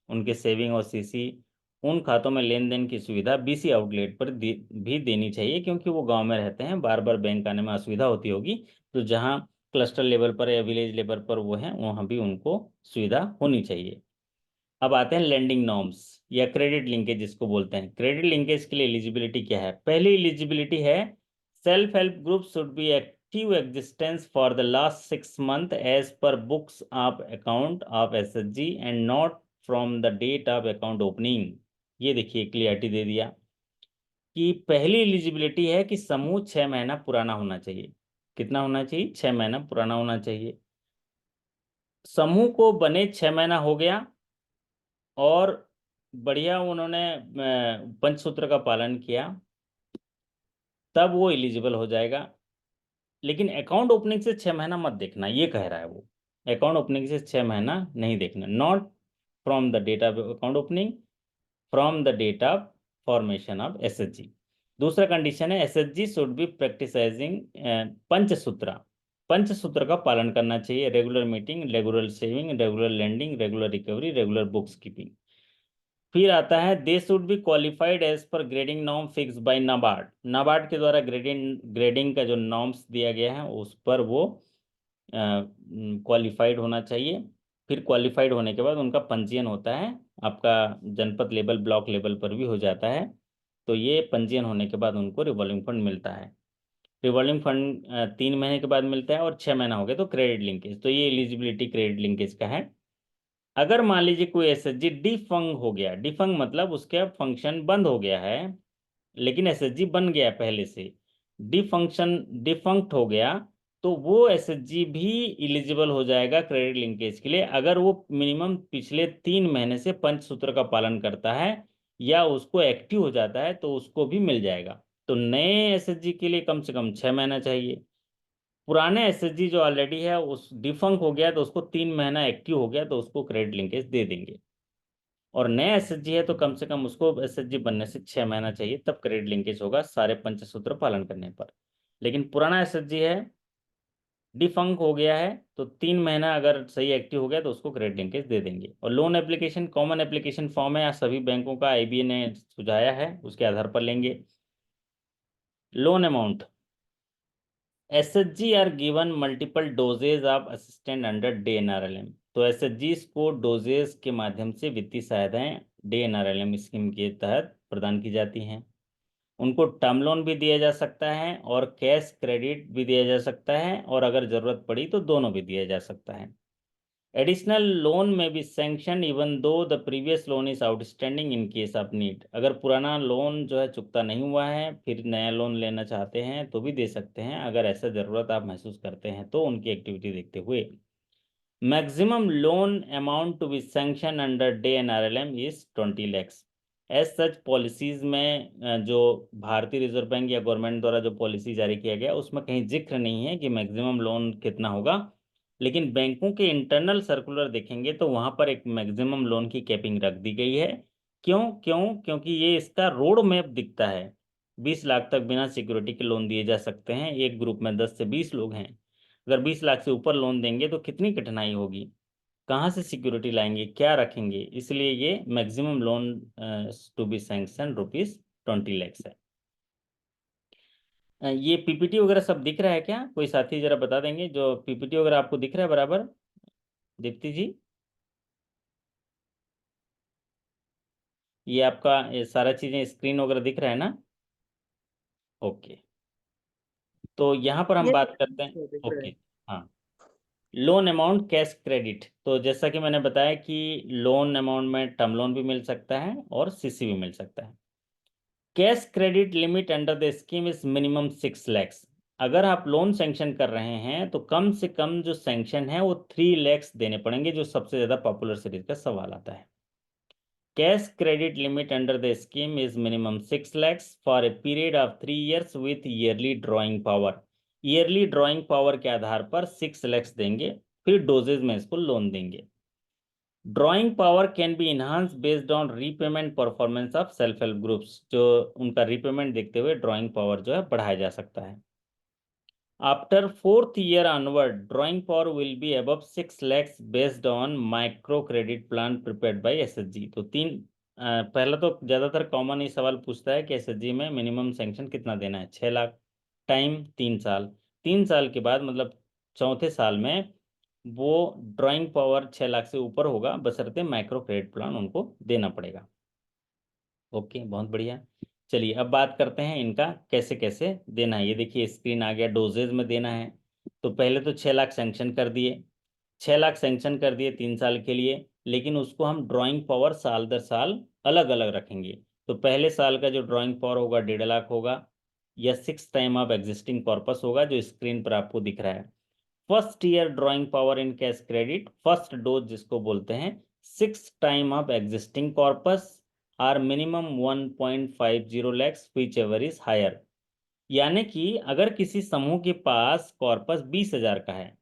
उनके सेविंग और सीसी, उन खातों में लेन देन की सुविधा बीसी आउटलेट पर भी देनी चाहिए, क्योंकि वो गांव में रहते हैं, बार बार बैंक आने में असुविधा होती होगी। तो जहां क्लस्टर लेवल पर या विलेज लेवल पर वो हैं, वहां भी उनको सुविधा होनी चाहिए। अब आते हैं लेंडिंग नॉर्म्स या क्रेडिट लिंकेज जिसको बोलते हैं। क्रेडिट लिंकेज के लिए एलिजिबिलिटी क्या है? पहली एलिजिबिलिटी है self help group should be active existence for the last 6 months as per books of account of SHG and not from the date of account opening. ये देखिए क्लियरिटी दे दिया कि पहली एलिजिबिलिटी है कि समूह 6 महीना पुराना होना चाहिए। कितना होना चाहिए? 6 महीना पुराना होना चाहिए। समूह को बने 6 महीना हो गया और बढ़िया उन्होंने पंचसूत्र का पालन किया, तब वो एलिजिबल हो जाएगा। लेकिन अकाउंट ओपनिंग से 6 महीना मत देखना, ये कह रहा है वो। अकाउंट ओपनिंग से 6 महीना नहीं देखना। Not from the date of account opening, from the date of formation of SHG. दूसरा कंडीशन है SHG should be practising Panchsutra. Panchsutra का पालन करना चाहिए। Regular meeting, regular saving, regular lending, regular recovery, regular books keeping. फिर आता है they should be qualified as per grading norm fixed by NABARD. NABARD के द्वारा ग्रेडिंग का जो नॉर्म्स दिया गया है उस पर वो क्वालिफाइड होना चाहिए। फिर क्वालिफाइड होने के बाद उनका पंजीयन होता है, आपका जनपद लेवल, ब्लॉक लेवल पर भी हो जाता है। तो ये पंजीयन होने के बाद उनको रिवॉल्विंग फंड मिलता है। रिवॉल्विंग फंड 3 महीने के बाद मिलता है, और 6 महीना हो गया तो क्रेडिट लिंकेज। तो ये एलिजिबिलिटी क्रेडिट लिंकेज का है। अगर मान लीजिए कोई एसएचजी डिफंग हो गया, डिफंग मतलब उसका फंक्शन बंद हो गया है, लेकिन एसएचजी बन गया पहले से, डिफंक्ट हो गया, तो वो एसएचजी भी इलिजिबल हो जाएगा क्रेडिट लिंकेज के लिए, अगर वो मिनिमम पिछले 3 महीने से पंचसूत्र का पालन करता है या उसको एक्टिव हो जाता है, तो उसको भी मिल जाएगा। तो नए एसएचजी के लिए कम से कम 6 महीना चाहिए। पुराने एसएचजी जो ऑलरेडी है उस डिफंक हो गया तो उसको 3 महीना एक्टिव हो गया तो उसको क्रेडिट लिंकेज दे देंगे। और नया एसएचजी है तो कम से कम उसको एसएचजी बनने से 6 महीना चाहिए, तब क्रेडिट लिंकेज होगा सारे पंचसूत्र पालन करने पर। लेकिन पुराना एसएचजी है, डिफंक हो गया है, तो 3 महीना अगर सही एक्टिव हो गया तो उसको क्रेडिट लिंकेज दे देंगे। और loan application common application form है, या सभी बैंकों का आईबीए ने सुझाया है, उसके आधार पर लेंगे। Loan amount, SHG are given multiple doses of assistant under DAY NRLM. तो एसएचजी को डोजेज के माध्यम से वित्तीय सहायताएं डे एनआरएलएम स्कीम के तहत प्रदान की जाती हैं। उनको टर्म लोन भी दिया जा सकता है और कैश क्रेडिट भी दिया जा सकता है, और अगर जरूरत पड़ी तो दोनों भी दिया जा सकता है। एडिशनल लोन में भी sanction even though the previous loan is outstanding in case of need. अगर पुराना लोन जो है चुकता नहीं हुआ है, फिर नया लोन लेना चाहते हैं तो भी दे सकते हैं, अगर ऐसा ज़रूरत आप महसूस करते हैं तो, उनकी एक्टिविटी देखते हुए। Maximum loan amount to be sanction under DAY NRLM is 20 lakhs। As such policies में जो भारतीय रिजर्व बैंक या गवर्नमेंट द्वारा जो पॉलिसी जारी किया गया उसमें कहीं जिक्र नहीं है कि मैक्सिमम लोन कितना होगा। लेकिन बैंकों के इंटरनल सर्कुलर देखेंगे तो वहां पर एक मैक्सिमम लोन की कैपिंग रख दी गई है। क्यों क्यों? क्योंकि ये इसका रोड मैप दिखता है। 20 लाख तक बिना सिक्योरिटी के लोन दिए जा सकते हैं। एक ग्रुप में 10 से 20 लोग हैं, अगर 20 लाख से ऊपर लोन देंगे तो कितनी कठिनाई होगी, कहाँ से सिक्योरिटी लाएंगे, क्या रखेंगे। इसलिए ये maximum loan to be sanction ₹20 lakhs है। ये पीपीटी वगैरह सब दिख रहा है क्या? कोई साथी जरा बता देंगे जो पीपीटी वगैरह आपको दिख रहा है बराबर? दीप्ति जी, ये आपका ये सारा चीजें स्क्रीन वगैरह दिख रहा है ना? ओके, तो यहाँ पर हम ये बात करते हैं। दिख रहा ओके, है। हाँ। लोन अमाउंट कैश क्रेडिट, तो जैसा कि मैंने बताया कि लोन अमाउंट में टर्म लोन भी मिल सकता है और सीसी भी मिल सकता है। Cash credit limit under the scheme is minimum 6 lakhs। अगर आप लोन सैंक्शन कर रहे हैं तो कम से कम जो सैंक्शन है वो 3 lakhs देने पड़ेंगे, जो सबसे ज़्यादा पॉपुलर सीरीज का सवाल आता है। Cash credit limit under the scheme is minimum 6 lakhs for a period of 3 years with yearly drawing power. Yearly drawing power के आधार पर 6 lakhs देंगे, फिर डोजेज में इसको लोन देंगे। Drawing power can be enhance based on repayment performance of self help groups, जो उनका repayment देखते हुए ड्राइंग पावर जो है बढ़ाया जा सकता है। After 4th year onward, drawing power will be above 6 lakhs based on micro credit plan prepared by SHG। तो पहला तो ज़्यादातर कॉमन ही सवाल पूछता है कि SHG में मिनिमम सैंक्शन कितना देना है, 6 लाख। टाइम 3 साल। 3 साल के बाद मतलब चौथे साल में वो ड्राइंग पावर 6 लाख से ऊपर होगा, बशर्ते माइक्रो क्रेडिट प्लान उनको देना पड़ेगा। ओके, बहुत बढ़िया। चलिए अब बात करते हैं इनका कैसे कैसे देना है। ये देखिए स्क्रीन आ गया, डोजेज में देना है। तो पहले तो 6 लाख सैंक्शन कर दिए, 6 लाख सैंक्शन कर दिए 3 साल के लिए, लेकिन उसको हम ड्राइंग पावर साल दर साल अलग अलग रखेंगे। तो पहले साल का जो ड्राइंग पावर होगा 1.5 लाख होगा, या 6 टाइम ऑफ एग्जिस्टिंग कॉर्पस होगा, जो स्क्रीन पर आपको दिख रहा है। First year drawing power in cash credit, first dose जिसको बोलते हैं, 6 time of existing corpus or minimum 1.50 lakhs whichever is higher. यानी कि अगर किसी समूह के पास कॉर्पस 20,000 का है,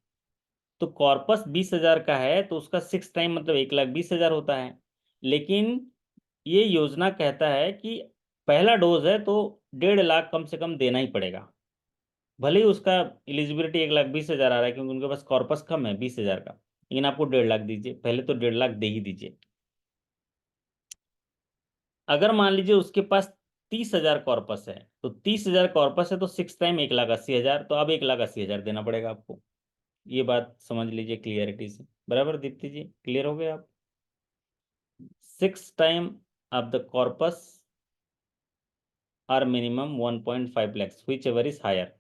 तो कॉर्पस 20,000 का है तो उसका 6 टाइम मतलब 1,20,000 होता है। लेकिन ये योजना कहता है कि पहला डोज है तो 1.5 लाख कम से कम देना ही पड़ेगा, भले ही उसका एलिजिबिलिटी 1,20,000 आ रहा है, क्योंकि उनके पास कॉर्पस कम है 20,000 का, लेकिन आपको 1.5 लाख दीजिए, पहले तो 1.5 लाख दे ही दीजिए। अगर मान लीजिए उसके पास 30,000 कॉर्पस है, तो 30,000 कॉर्पस है तो 6 टाइम 1,80,000, तो अब 1,80,000 देना पड़ेगा आपको। ये बात समझ लीजिए क्लियरिटी से। बराबर दीप्ति जी, क्लियर हो गए आप? 6 time of the corpus or minimum 1.5 lakhs whichever is higher.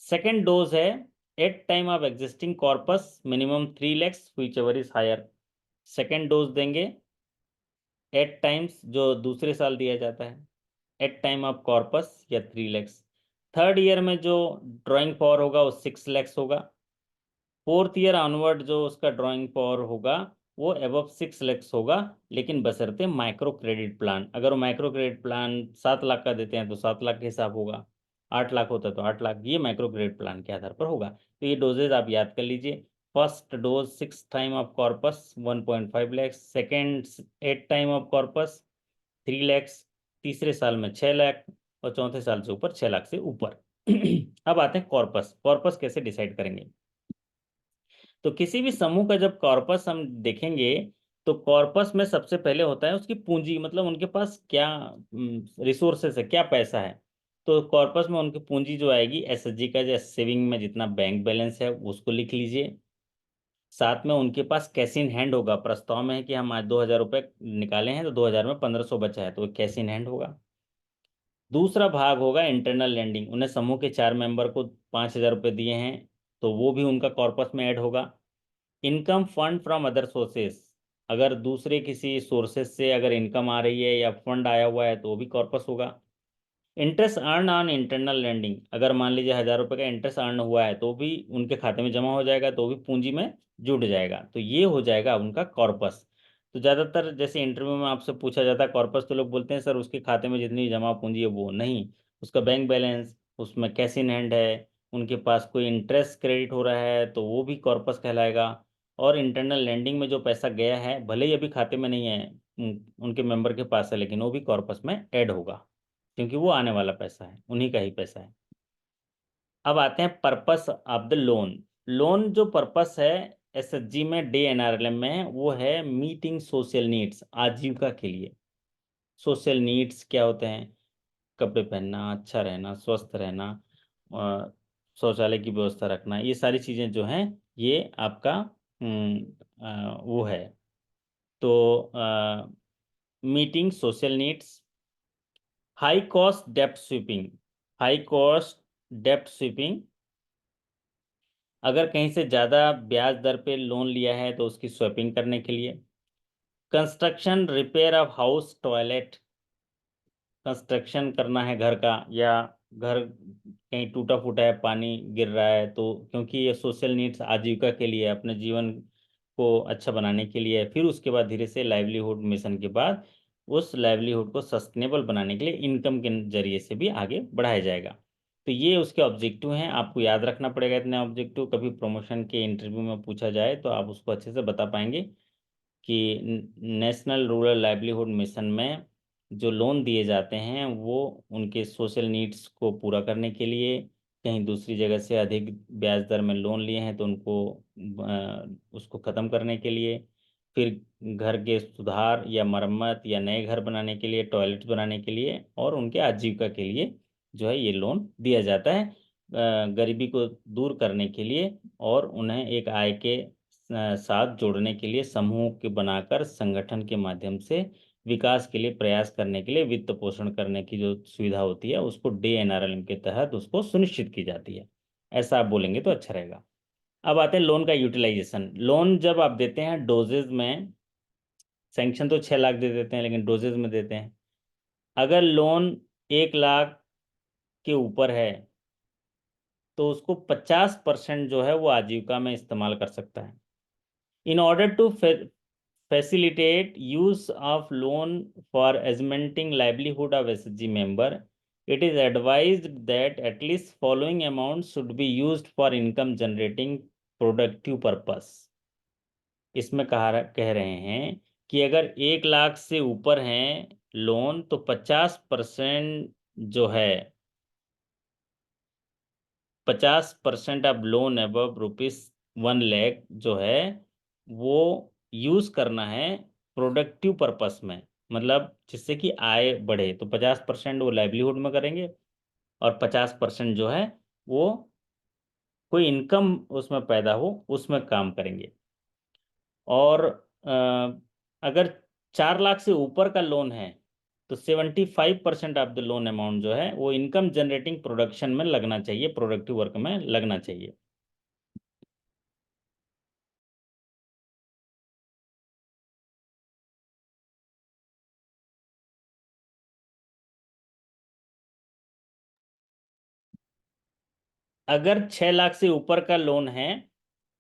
Second dose है 8 time of existing corpus minimum 3 lakhs whichever is higher. Second dose देंगे 8 टाइम्स जो दूसरे साल दिया जाता है, 8 टाइम ऑफ कॉर्पस या 3 lakhs। थर्ड ईयर में जो ड्राइंग पावर होगा वो 6 lakhs होगा। फोर्थ ईयर ऑनवर्ड जो उसका ड्राइंग पावर होगा वो अबव 6 lakhs होगा, लेकिन बशर्ते माइक्रो क्रेडिट प्लान, अगर वो माइक्रो क्रेडिट प्लान 7 लाख का देते हैं तो 7 लाख के हिसाब होगा, 8 लाख होता है तो 8 लाख, ये माइक्रो क्रेडिट प्लान के आधार पर होगा। तो ये डोजेज आप याद कर लीजिए। First dose 6 time of corpus 1.5 lakhs, second 8 time of corpus 3 lakhs, तीसरे साल में 6 लाख, और चौथे साल से ऊपर 6 लाख से ऊपर। अब आते हैं कॉर्पस। कॉर्पस कैसे डिसाइड करेंगे? तो किसी भी समूह का जब कॉर्पस हम देखेंगे, तो कॉर्पस में सबसे पहले होता है उसकी पूंजी, मतलब उनके पास क्या रिसोर्सेस है, क्या पैसा है। तो कॉर्पस में उनकी पूंजी जो आएगी, एसएचजी का जो सेविंग में जितना बैंक बैलेंस है उसको लिख लीजिए। साथ में उनके पास कैश इन हैंड होगा, प्रस्ताव में है कि हम आज 2,000 रुपये निकाले हैं तो 2,000 में 1,500 बचा है, तो कैश इन हैंड होगा। दूसरा भाग होगा इंटरनल लैंडिंग, उन्हें समूह के 4 मेंबर को 5,000 रुपये दिए हैं, तो वो भी उनका कॉर्पस में ऐड होगा। Income fund from other sources, अगर दूसरे किसी सोर्सेस से अगर इनकम आ रही है या फंड आया हुआ है तो वो भी कॉर्पस होगा। Interest earn on internal lending, अगर मान लीजिए 1,000 रुपये का इंटरेस्ट अर्न हुआ है तो भी उनके खाते में जमा हो जाएगा, तो भी पूंजी में जुड़ जाएगा, तो ये हो जाएगा उनका कॉर्पस। तो ज़्यादातर जैसे इंटरव्यू में आपसे पूछा जाता है कॉर्पस, तो लोग बोलते हैं सर उसके खाते में जितनी जमा पूंजी है वो नहीं, उसका बैंक बैलेंस, उसमें कैश इन हैंड है, उनके पास कोई इंटरेस्ट क्रेडिट हो रहा है तो वो भी कॉर्पस कहलाएगा। और इंटरनल लैंडिंग में जो पैसा गया है, भले ही अभी खाते में नहीं है, उनके मेंबर के पास है, लेकिन वो भी कॉर्पस में ऐड होगा, क्योंकि वो आने वाला पैसा है, उन्हीं का ही पैसा है। अब आते हैं purpose of the loan. Loan जो पर्पस है एसएचजी में, डे एनआरएलएम में, वो है मीटिंग सोशल नीड्स, आजीविका के लिए। सोशल नीड्स क्या होते हैं? कपड़े पहनना, अच्छा रहना, स्वस्थ रहना, शौचालय की व्यवस्था रखना, ये सारी चीज़ें जो हैं ये आपका वो है। तो meeting social needs. High cost डेप्ट स्वीपिंग, हाई कॉस्ट डेप्ट स्वीपिंग, अगर कहीं से ज़्यादा ब्याज दर पे लोन लिया है तो उसकी स्वैपिंग करने के लिए। Construction repair of house toilet, construction करना है घर का या घर कहीं टूटा फूटा है, पानी गिर रहा है, तो क्योंकि ये सोशल नीड्स आजीविका के लिए, अपने जीवन को अच्छा बनाने के लिए, फिर उसके बाद धीरे से लाइवलीहुड मिशन के बाद उस लाइवलीहुड को सस्टेनेबल बनाने के लिए इनकम के जरिए से भी आगे बढ़ाया जाएगा। तो ये उसके ऑब्जेक्टिव हैं, आपको याद रखना पड़ेगा इतने ऑब्जेक्टिव। कभी प्रमोशन के इंटरव्यू में पूछा जाए तो आप उसको अच्छे से बता पाएंगे कि नेशनल रूरल लाइवलीहुड मिशन में जो लोन दिए जाते हैं वो उनके सोशल नीड्स को पूरा करने के लिए, कहीं दूसरी जगह से अधिक ब्याज दर में लोन लिए हैं तो उनको उसको ख़त्म करने के लिए, फिर घर के सुधार या मरम्मत या नए घर बनाने के लिए, टॉयलेट बनाने के लिए, और उनके आजीविका के लिए जो है ये लोन दिया जाता है, गरीबी को दूर करने के लिए और उन्हें एक आय के साथ जोड़ने के लिए, समूह के बनाकर संगठन के माध्यम से विकास के लिए प्रयास करने के लिए वित्त पोषण करने की जो सुविधा होती है उसको DNRLM के तहत उसको सुनिश्चित की जाती है। ऐसा आप बोलेंगे तो अच्छा रहेगा। अब आते हैं लोन का यूटिलाइजेशन। लोन जब आप देते हैं डोजेज में, सैंक्शन तो 6 लाख दे देते हैं लेकिन डोजेज में देते हैं। अगर लोन 1 लाख के ऊपर है तो उसको 50% जो है वो आजीविका में इस्तेमाल कर सकता है। In order to facilitate use of loan for augmenting livelihood of SHG member, it is advised that at least following amounts should be used for income generating productive purpose। इसमें कह रहे हैं कि अगर 1 लाख से ऊपर हैं लोन तो 50% जो है, 50% ऑफ लोन अबव ₹1 लाख जो है वो यूज करना है प्रोडक्टिव पर्पस में, मतलब जिससे कि आय बढ़े। तो 50% वो लाइवलीहुड में करेंगे और 50% जो है वो कोई इनकम उसमें पैदा हो उसमें काम करेंगे। और अगर 4 लाख से ऊपर का लोन है तो 75% ऑफ द लोन अमाउंट जो है वो इनकम जनरेटिंग प्रोडक्शन में लगना चाहिए, प्रोडक्टिव वर्क में लगना चाहिए। अगर 6 लाख से ऊपर का लोन है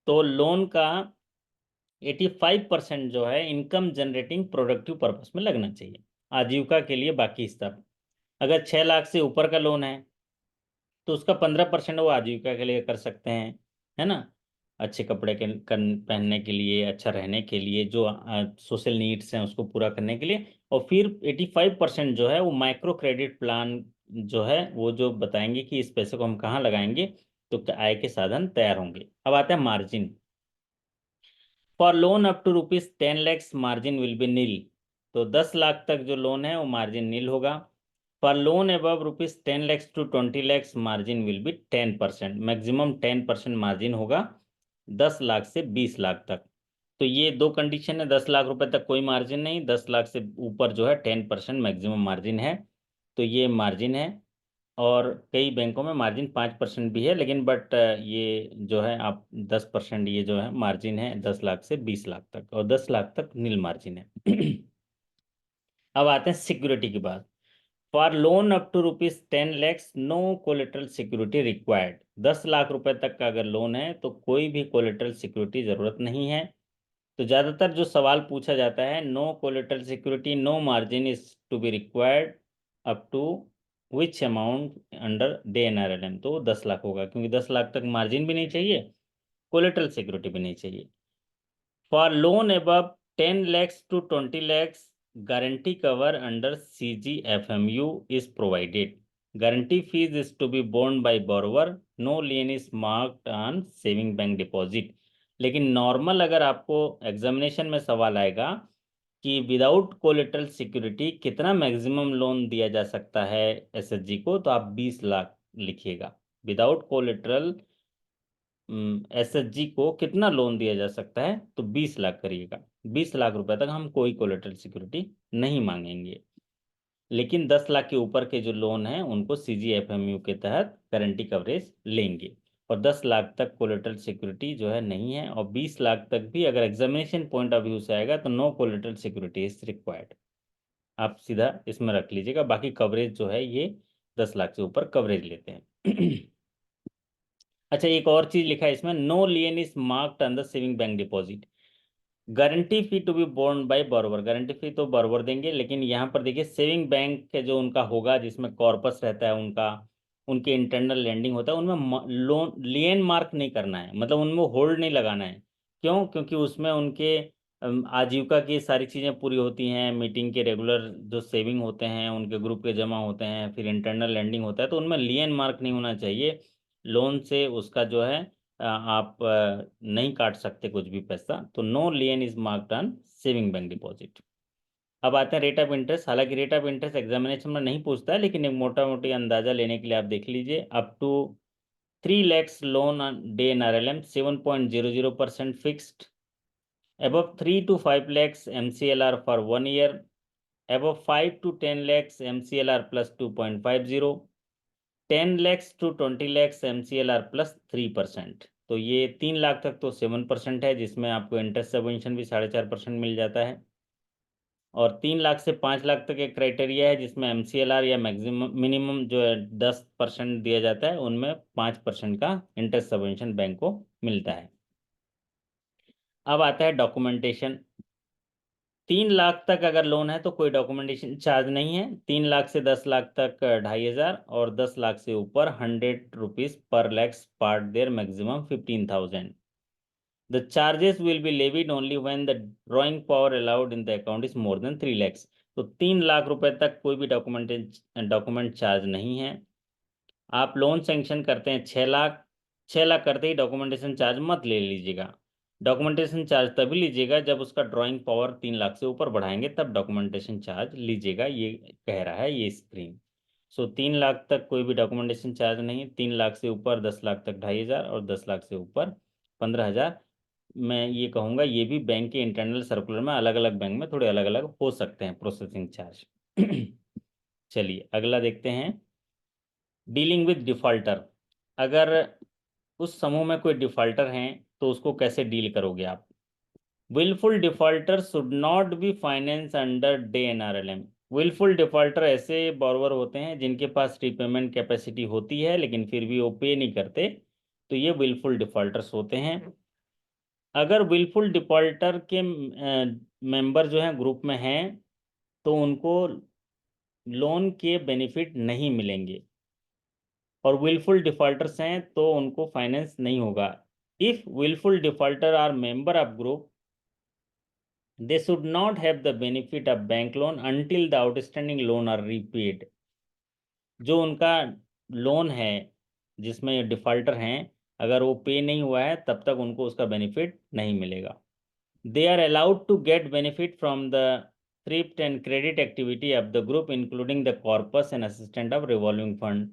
तो लोन का 85% जो है इनकम जनरेटिंग प्रोडक्टिव पर्पस में लगना चाहिए, आजीविका के लिए बाकी हिस्सा। अगर 6 लाख से ऊपर का लोन है तो उसका 15% वो आजीविका के लिए कर सकते हैं, है ना, अच्छे कपड़े पहनने के लिए, अच्छा रहने के लिए, जो सोशल नीड्स हैं उसको पूरा करने के लिए। और फिर 85% जो है वो माइक्रो क्रेडिट प्लान जो है वो जो बताएंगे कि इस पैसे को हम कहाँ लगाएंगे तो आय के साधन तैयार होंगे। अब आता है margin. For loan up to ₹10 lakh margin will be nil. तो 10 लाख तक जो लोन है वो मार्जिन नील होगा। For loan above ₹10 lakh to 20 lakh margin will be 10%, maximum 10% margin होगा 10 लाख से 20 लाख तक। तो ये दो कंडीशन है, 10 लाख रुपए तक कोई मार्जिन नहीं, 10 लाख से ऊपर जो है 10% मैक्सिमम मार्जिन है। तो ये मार्जिन है। और कई बैंकों में मार्जिन 5% भी है, लेकिन बट ये जो है आप 10% ये जो है मार्जिन है 10 लाख से 20 लाख तक, और 10 लाख तक नील मार्जिन है। अब आते हैं सिक्योरिटी की बात। For loan up to ₹10 lakh no collateral security required. 10 lakh रुपए तक का अगर लोन है तो कोई भी कोलेटरल सिक्योरिटी जरूरत नहीं है। तो ज्यादातर जो सवाल पूछा जाता है, no collateral security, no margin is to be required up to which amount under DNRLM, तो वो 10 लाख होगा क्योंकि 10 लाख तक मार्जिन भी नहीं चाहिए, कोलेटरल सिक्योरिटी भी नहीं चाहिए। For loan above 10 lakhs to 20 lakhs, guarantee cover under CGFMU is provided. Guarantee fees is to be borne by borrower. No lien is marked on saving bank deposit. लेकिन normal अगर आपको examination में सवाल आएगा कि विदाउट कोलेटरल सिक्योरिटी कितना maximum loan दिया जा सकता है SHG को, तो आप 20 लाख लिखिएगा। विदाउट कोलेटरल SHG को कितना लोन दिया जा सकता है तो 20 लाख करिएगा। 20 लाख रुपए तक हम कोई कोलेटरल सिक्योरिटी नहीं मांगेंगे, लेकिन 10 लाख के ऊपर के जो लोन हैं उनको CGFMU के तहत गारंटी कवरेज लेंगे। और 10 लाख तक कोलेटरल सिक्योरिटी जो है नहीं है, और 20 लाख तक भी अगर एग्जामिनेशन पॉइंट ऑफ व्यू से आएगा तो no collateral security is required. आप सीधा इसमें रख लीजिएगा, बाकी कवरेज जो है ये 10 लाख से ऊपर कवरेज लेते हैं। अच्छा, एक और चीज लिखा है इसमें, no lien is marked on the saving bank deposit, guarantee fee to be borne by borrower, guarantee fee तो बोरोवर देंगे, लेकिन यहाँ पर देखिए सेविंग बैंक के जो उनका होगा जिसमें कॉर्पस रहता है उनका, उनके इंटरनल लैंडिंग होता है, उनमें लोन लियन मार्क नहीं करना है, मतलब उनमें होल्ड नहीं लगाना है। क्यों? क्योंकि उसमें उनके आजीविका की सारी चीज़ें पूरी होती हैं, मीटिंग के रेगुलर जो सेविंग होते हैं उनके ग्रुप के जमा होते हैं, फिर इंटरनल लैंडिंग होता है, तो उनमें लियन मार्क नहीं होना चाहिए। लोन से उसका जो है आप नहीं काट सकते कुछ भी पैसा, तो no lien is marked on saving bank deposit. अब आते हैं रेट ऑफ इंटरेस्ट। हालांकि रेट ऑफ इंटरेस्ट एग्जामिनेशन में नहीं पूछता है, लेकिन एक मोटा मोटी अंदाजा लेने के लिए आप देख लीजिए, up to 3 lakhs loan DAY N RLM 7.00% fixed, above 3 to 5 lakhs MCLR for 1 year, above 5 to 10 lakhs MCLR plus 2.50, 10 lakhs to 20 lakhs MCLR plus 3%। तो ये 3 लाख तक तो 7% है, जिसमें आपको इंटरेस्ट सबवेंशन भी 4.5% मिल जाता है। और 3 लाख से 5 लाख तक एक क्राइटेरिया है जिसमें MCLR या मैक्सिमम मिनिमम जो है 10% दिया जाता है, उनमें 5% का इंटरेस्ट सबवेंशन बैंक को मिलता है। अब आता है डॉक्यूमेंटेशन। 3 लाख तक अगर लोन है तो कोई डॉक्यूमेंटेशन चार्ज नहीं है, 3 लाख से 10 लाख तक 2,500, और 10 लाख से ऊपर ₹100 पर lakhs part their maximum 15,000। The charges will be levied only when the drawing power allowed in the account is more than 3 lakhs। तो 3 लाख रुपए तक कोई भी डॉक्यूमेंट चार्ज नहीं है। आप लोन सेंक्शन करते हैं 6 लाख, 6 लाख करते ही डॉक्यूमेंटेशन चार्ज मत ले लीजिएगा। डॉक्यूमेंटेशन चार्ज तभी लीजिएगा जब उसका ड्राइंग पावर 3 लाख से ऊपर बढ़ाएंगे, तब डॉक्यूमेंटेशन चार्ज लीजिएगा, ये कह रहा है ये स्क्रीन। सो 3 लाख तक कोई भी डॉक्यूमेंटेशन चार्ज नहीं, 3 लाख से ऊपर 10 लाख तक 2,500, और 10 लाख से ऊपर 15,000। मैं ये कहूँगा ये भी बैंक के इंटरनल सर्कुलर में अलग अलग बैंक में थोड़े अलग अलग हो सकते हैं प्रोसेसिंग चार्ज। चलिए अगला देखते हैं, डीलिंग विद डिफॉल्टर। अगर उस समूह में कोई डिफॉल्टर हैं तो उसको कैसे डील करोगे आप? Wilful defaulter should not be finance under DAY NRLM। Wilful defaulter ऐसे बॉरोवर होते हैं जिनके पास रिपेमेंट कैपेसिटी होती है लेकिन फिर भी वो पे नहीं करते, तो ये विलफुल डिफॉल्टर्स होते हैं। अगर विलफुल डिफॉल्टर के मेंबर जो हैं ग्रुप में हैं तो उनको लोन के बेनिफिट नहीं मिलेंगे, और विलफुल डिफॉल्टर्स हैं तो उनको फाइनेंस नहीं होगा। If wilful defaulter are member of group, they should not have the benefit of bank loan until the outstanding loan are repaid। जो उनका लोन है जिसमें डिफॉल्टर हैं, अगर वो पे नहीं हुआ है तब तक उनको उसका बेनिफिट नहीं मिलेगा। They are allowed to get benefit from the thrift and credit activity of the group including the corpus and assistant of revolving fund।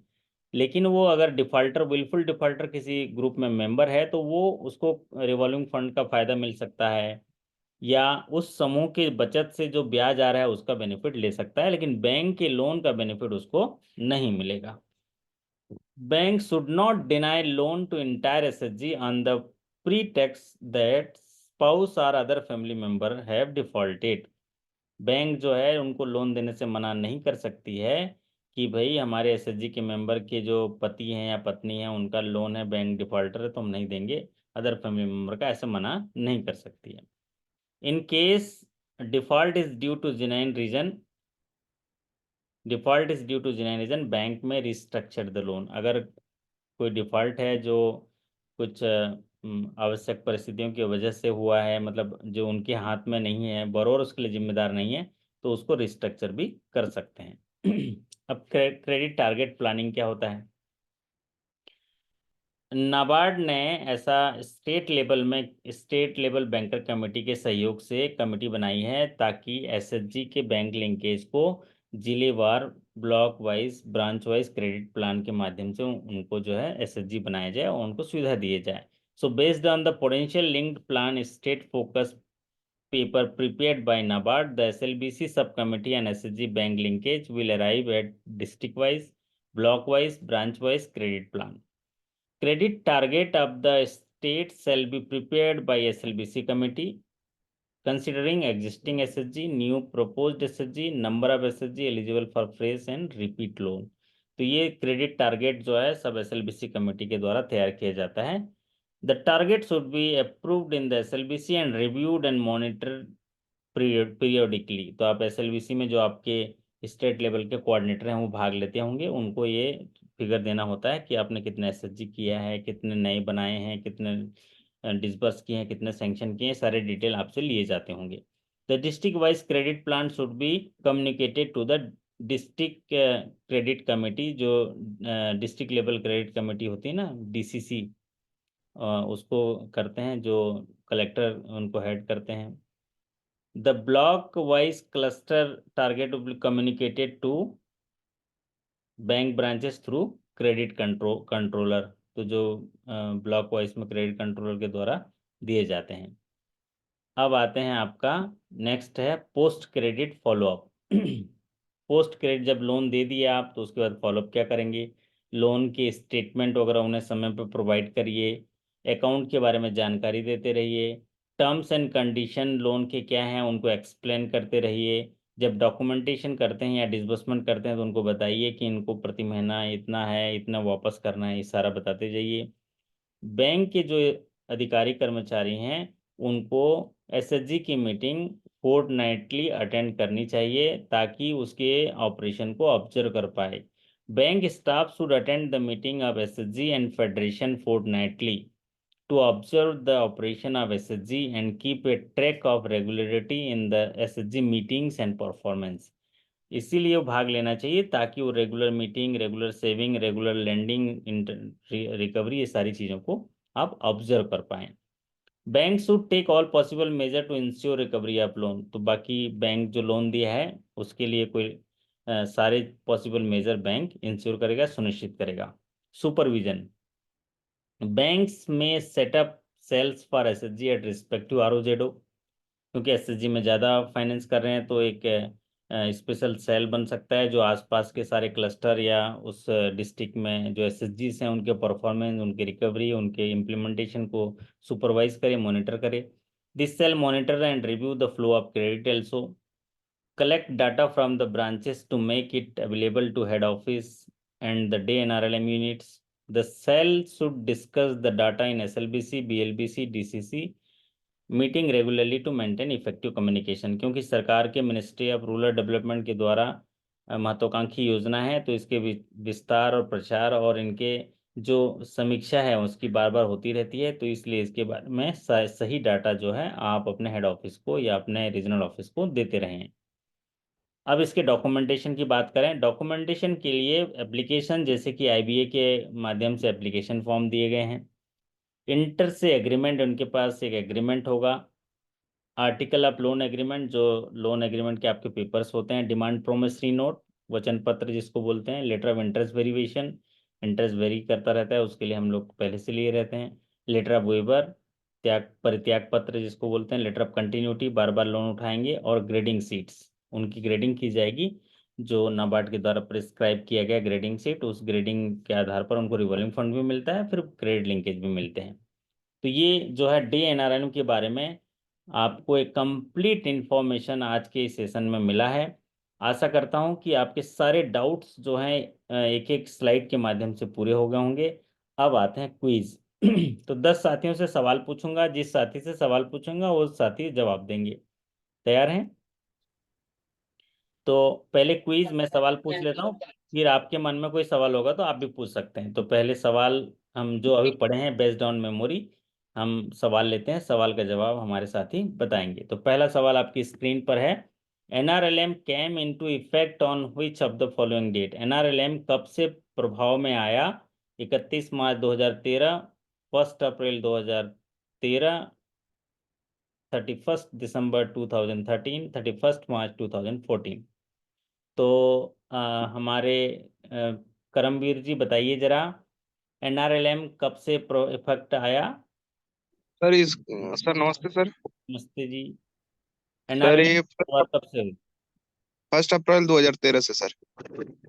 लेकिन वो अगर डिफॉल्टर विलफुल डिफॉल्टर किसी ग्रुप में मेंबर है तो वो उसको रिवॉल्विंग फंड का फायदा मिल सकता है, या उस समूह के बचत से जो ब्याज आ रहा है उसका बेनिफिट ले सकता है, लेकिन बैंक के लोन का बेनिफिट उसको नहीं मिलेगा। Bank should not deny loan to entire SHG on the pretext that spouse or other family member have defaulted। Bank जो है उनको लोन देने से मना नहीं कर सकती है कि भाई हमारे SHG के मेंबर के जो पति हैं या पत्नी हैं उनका लोन है, बैंक डिफॉल्टर है तो हम नहीं देंगे, अदर फैमिली मेंबर का ऐसे मना नहीं कर सकती है। In case default is due to genuine reason, default is due to genuine reason, bank may restructure the loan. अगर कोई डिफॉल्ट है जो कुछ आवश्यक परिस्थितियों की वजह से हुआ है, मतलब जो उनके हाथ में नहीं है, बोरोवर उसके लिए जिम्मेदार नहीं है, तो उसको रिस्ट्रक्चर भी कर सकते हैं। अब क्रेडिट टारगेट प्लानिंग क्या होता है? नाबार्ड ने ऐसा स्टेट लेवल बैंकर कमेटी के सहयोग से कमेटी बनाई है ताकि SHG के बैंक लिंकेज को जिलेवार, block wise, branch wise credit plan के माध्यम से उनको जो है SHG बनाया जाए और उनको सुविधा दिए जाए। So based on the potential linked plan state focus paper prepared by NABARD, the SLBC subcommittee and SHG bank linkage will arrive at district wise, block wise, branch wise credit plan। Credit target of the state shall be prepared by SLBC committee considering existing SHG, new proposed SHG, number of SHG eligible for fresh and repeat loan। तो ये credit target जो है सब SLBC committee के द्वारा तैयार किया जाता है। The target should be approved in the SLBC and reviewed and monitor periodically. तो आप एसएलबीसी में जो आपके स्टेट लेवल के कोऑर्डिनेटर हैं वो भाग लेते होंगे, उनको ये फिगर देना होता है कि आपने कितने एसएचजी किया है, कितने नए बनाए हैं, कितने डिसबर्स किए हैं, कितने सैंक्शन किए हैं, सारे डिटेल आपसे लिए जाते होंगे। The district wise credit plan should be communicated to the district credit committee. जो डिस्ट्रिक्ट लेवल क्रेडिट कमेटी होती है ना, डीसीसी, उसको करते हैं, जो कलेक्टर उनको हेड करते हैं। The block wise cluster target will be communicated to bank branches through credit controller. तो जो ब्लॉक वाइज में क्रेडिट कंट्रोलर के द्वारा दिए जाते हैं। अब आते हैं आपका नेक्स्ट है post credit follow up. Post credit जब लोन दे दिए आप तो उसके बाद फॉलोअप क्या करेंगे? लोन के स्टेटमेंट वगैरह उन्हें समय पर प्रोवाइड करिए, अकाउंट के बारे में जानकारी देते रहिए, टर्म्स एंड कंडीशन लोन के क्या हैं उनको एक्सप्लेन करते रहिए। जब डॉक्यूमेंटेशन करते हैं या डिसबर्समेंट करते हैं तो उनको बताइए कि इनको प्रति महीना इतना है, इतना वापस करना है, ये सारा बताते जाइए। बैंक के जो अधिकारी कर्मचारी हैं उनको एसएचजी की मीटिंग फोर्टनाइटली अटेंड करनी चाहिए ताकि उसके ऑपरेशन को ऑब्जर्व कर पाए। Bank staff should attend the meeting of SHG and federation fortnightly to observe the operation of SHG and keep a track of regularity in the SHG meetings and performance। इसीलिए वो भाग लेना चाहिए ताकि वो regular meeting, regular saving, regular lending, recovery, ये सारी चीज़ों को आप ऑब्जर्व कर पाएं। Bank should take all possible measure to ensure recovery of loan. तो बाकी बैंक जो लोन दिया है उसके लिए कोई सारे पॉसिबल मेजर बैंक इंश्योर करेगा, सुनिश्चित करेगा। सुपरविजन, बैंक्स में set up cells for SHG at respective आरओजेडो। क्योंकि एसएचजी में ज़्यादा फाइनेंस कर रहे हैं तो एक स्पेशल सेल बन सकता है जो आसपास के सारे क्लस्टर या उस डिस्ट्रिक्ट में जो एसएचजीज हैं उनके परफॉर्मेंस, उनकी रिकवरी, उनके इम्प्लीमेंटेशन को सुपरवाइज करे, मॉनिटर करे। This cell monitor and review the flow of credit also, collect data from the branches to make it available to head office and the day NRLM units. The cell should discuss the data in SLBC, BLBC, DCC meeting regularly to maintain effective communication. क्योंकि सरकार के ministry of rural development के द्वारा महत्वाकांक्षी योजना है तो इसके विस्तार और प्रचार और इनके जो समीक्षा है उसकी बार बार होती रहती है। तो इसलिए इसके बारे में सही डाटा जो है आप अपने हेड ऑफिस को या अपने रीजनल ऑफिस को देते रहें। अब इसके डॉक्यूमेंटेशन की बात करें। डॉक्यूमेंटेशन के लिए एप्लीकेशन जैसे कि आईबीए के माध्यम से एप्लीकेशन फॉर्म दिए गए हैं। इंटर से एग्रीमेंट, उनके पास एक एग्रीमेंट होगा। आर्टिकल ऑफ लोन एग्रीमेंट, जो लोन एग्रीमेंट के आपके पेपर्स होते हैं। डिमांड प्रोमिसरी नोट, वचन पत्र जिसको बोलते हैं। Letter of interest variation, interest vary करता रहता है, उसके लिए हम लोग पहले से लिए रहते हैं। लेटर ऑफ वेबर, त्याग परित्याग पत्र जिसको बोलते हैं। लेटर ऑफ कंटिन्यूटी, बार बार लोन उठाएंगे। और ग्रेडिंग सीट्स, उनकी ग्रेडिंग की जाएगी जो नाबार्ड के द्वारा प्रिस्क्राइब किया गया ग्रेडिंग सीट, उस ग्रेडिंग के आधार पर उनको रिवॉल्विंग फंड भी मिलता है, फिर क्रेडिट लिंकेज भी मिलते हैं। तो ये जो है डे एनआरएलएम के बारे में आपको एक कंप्लीट इंफॉर्मेशन आज के इस सेशन में मिला है। आशा करता हूं कि आपके सारे डाउट्स जो हैं एक एक स्लाइड के माध्यम से पूरे हो गए होंगे। अब आते हैं क्विज। तो 10 साथियों से सवाल पूछूंगा, जिस साथी से सवाल पूछूंगा वो साथी जवाब देंगे। तैयार हैं? तो पहले क्विज में सवाल पूछ लेता हूँ, फिर आपके मन में कोई सवाल होगा तो आप भी पूछ सकते हैं। तो पहले सवाल हम जो अभी पढ़े हैं बेस्ड ऑन मेमोरी, हम सवाल लेते हैं, सवाल का जवाब हमारे साथी बताएंगे। तो पहला सवाल आपकी स्क्रीन पर है। NRLM came into effect on which of the following date. NRLM कब से प्रभाव में आया? 31 मार्च 2013, 1 अप्रैल 2013, 31 दिसंबर 2013, 31 मार्च 2014। तो हमारे करमवीर जी बताइए जरा, एनआरएलएम कब से इफेक्ट आया? सर इस सर नमस्ते सर। नमस्ते जी। सर एनआरएलएम ये शुरुआत कब से हुई? 1 अप्रैल 2013 से सर।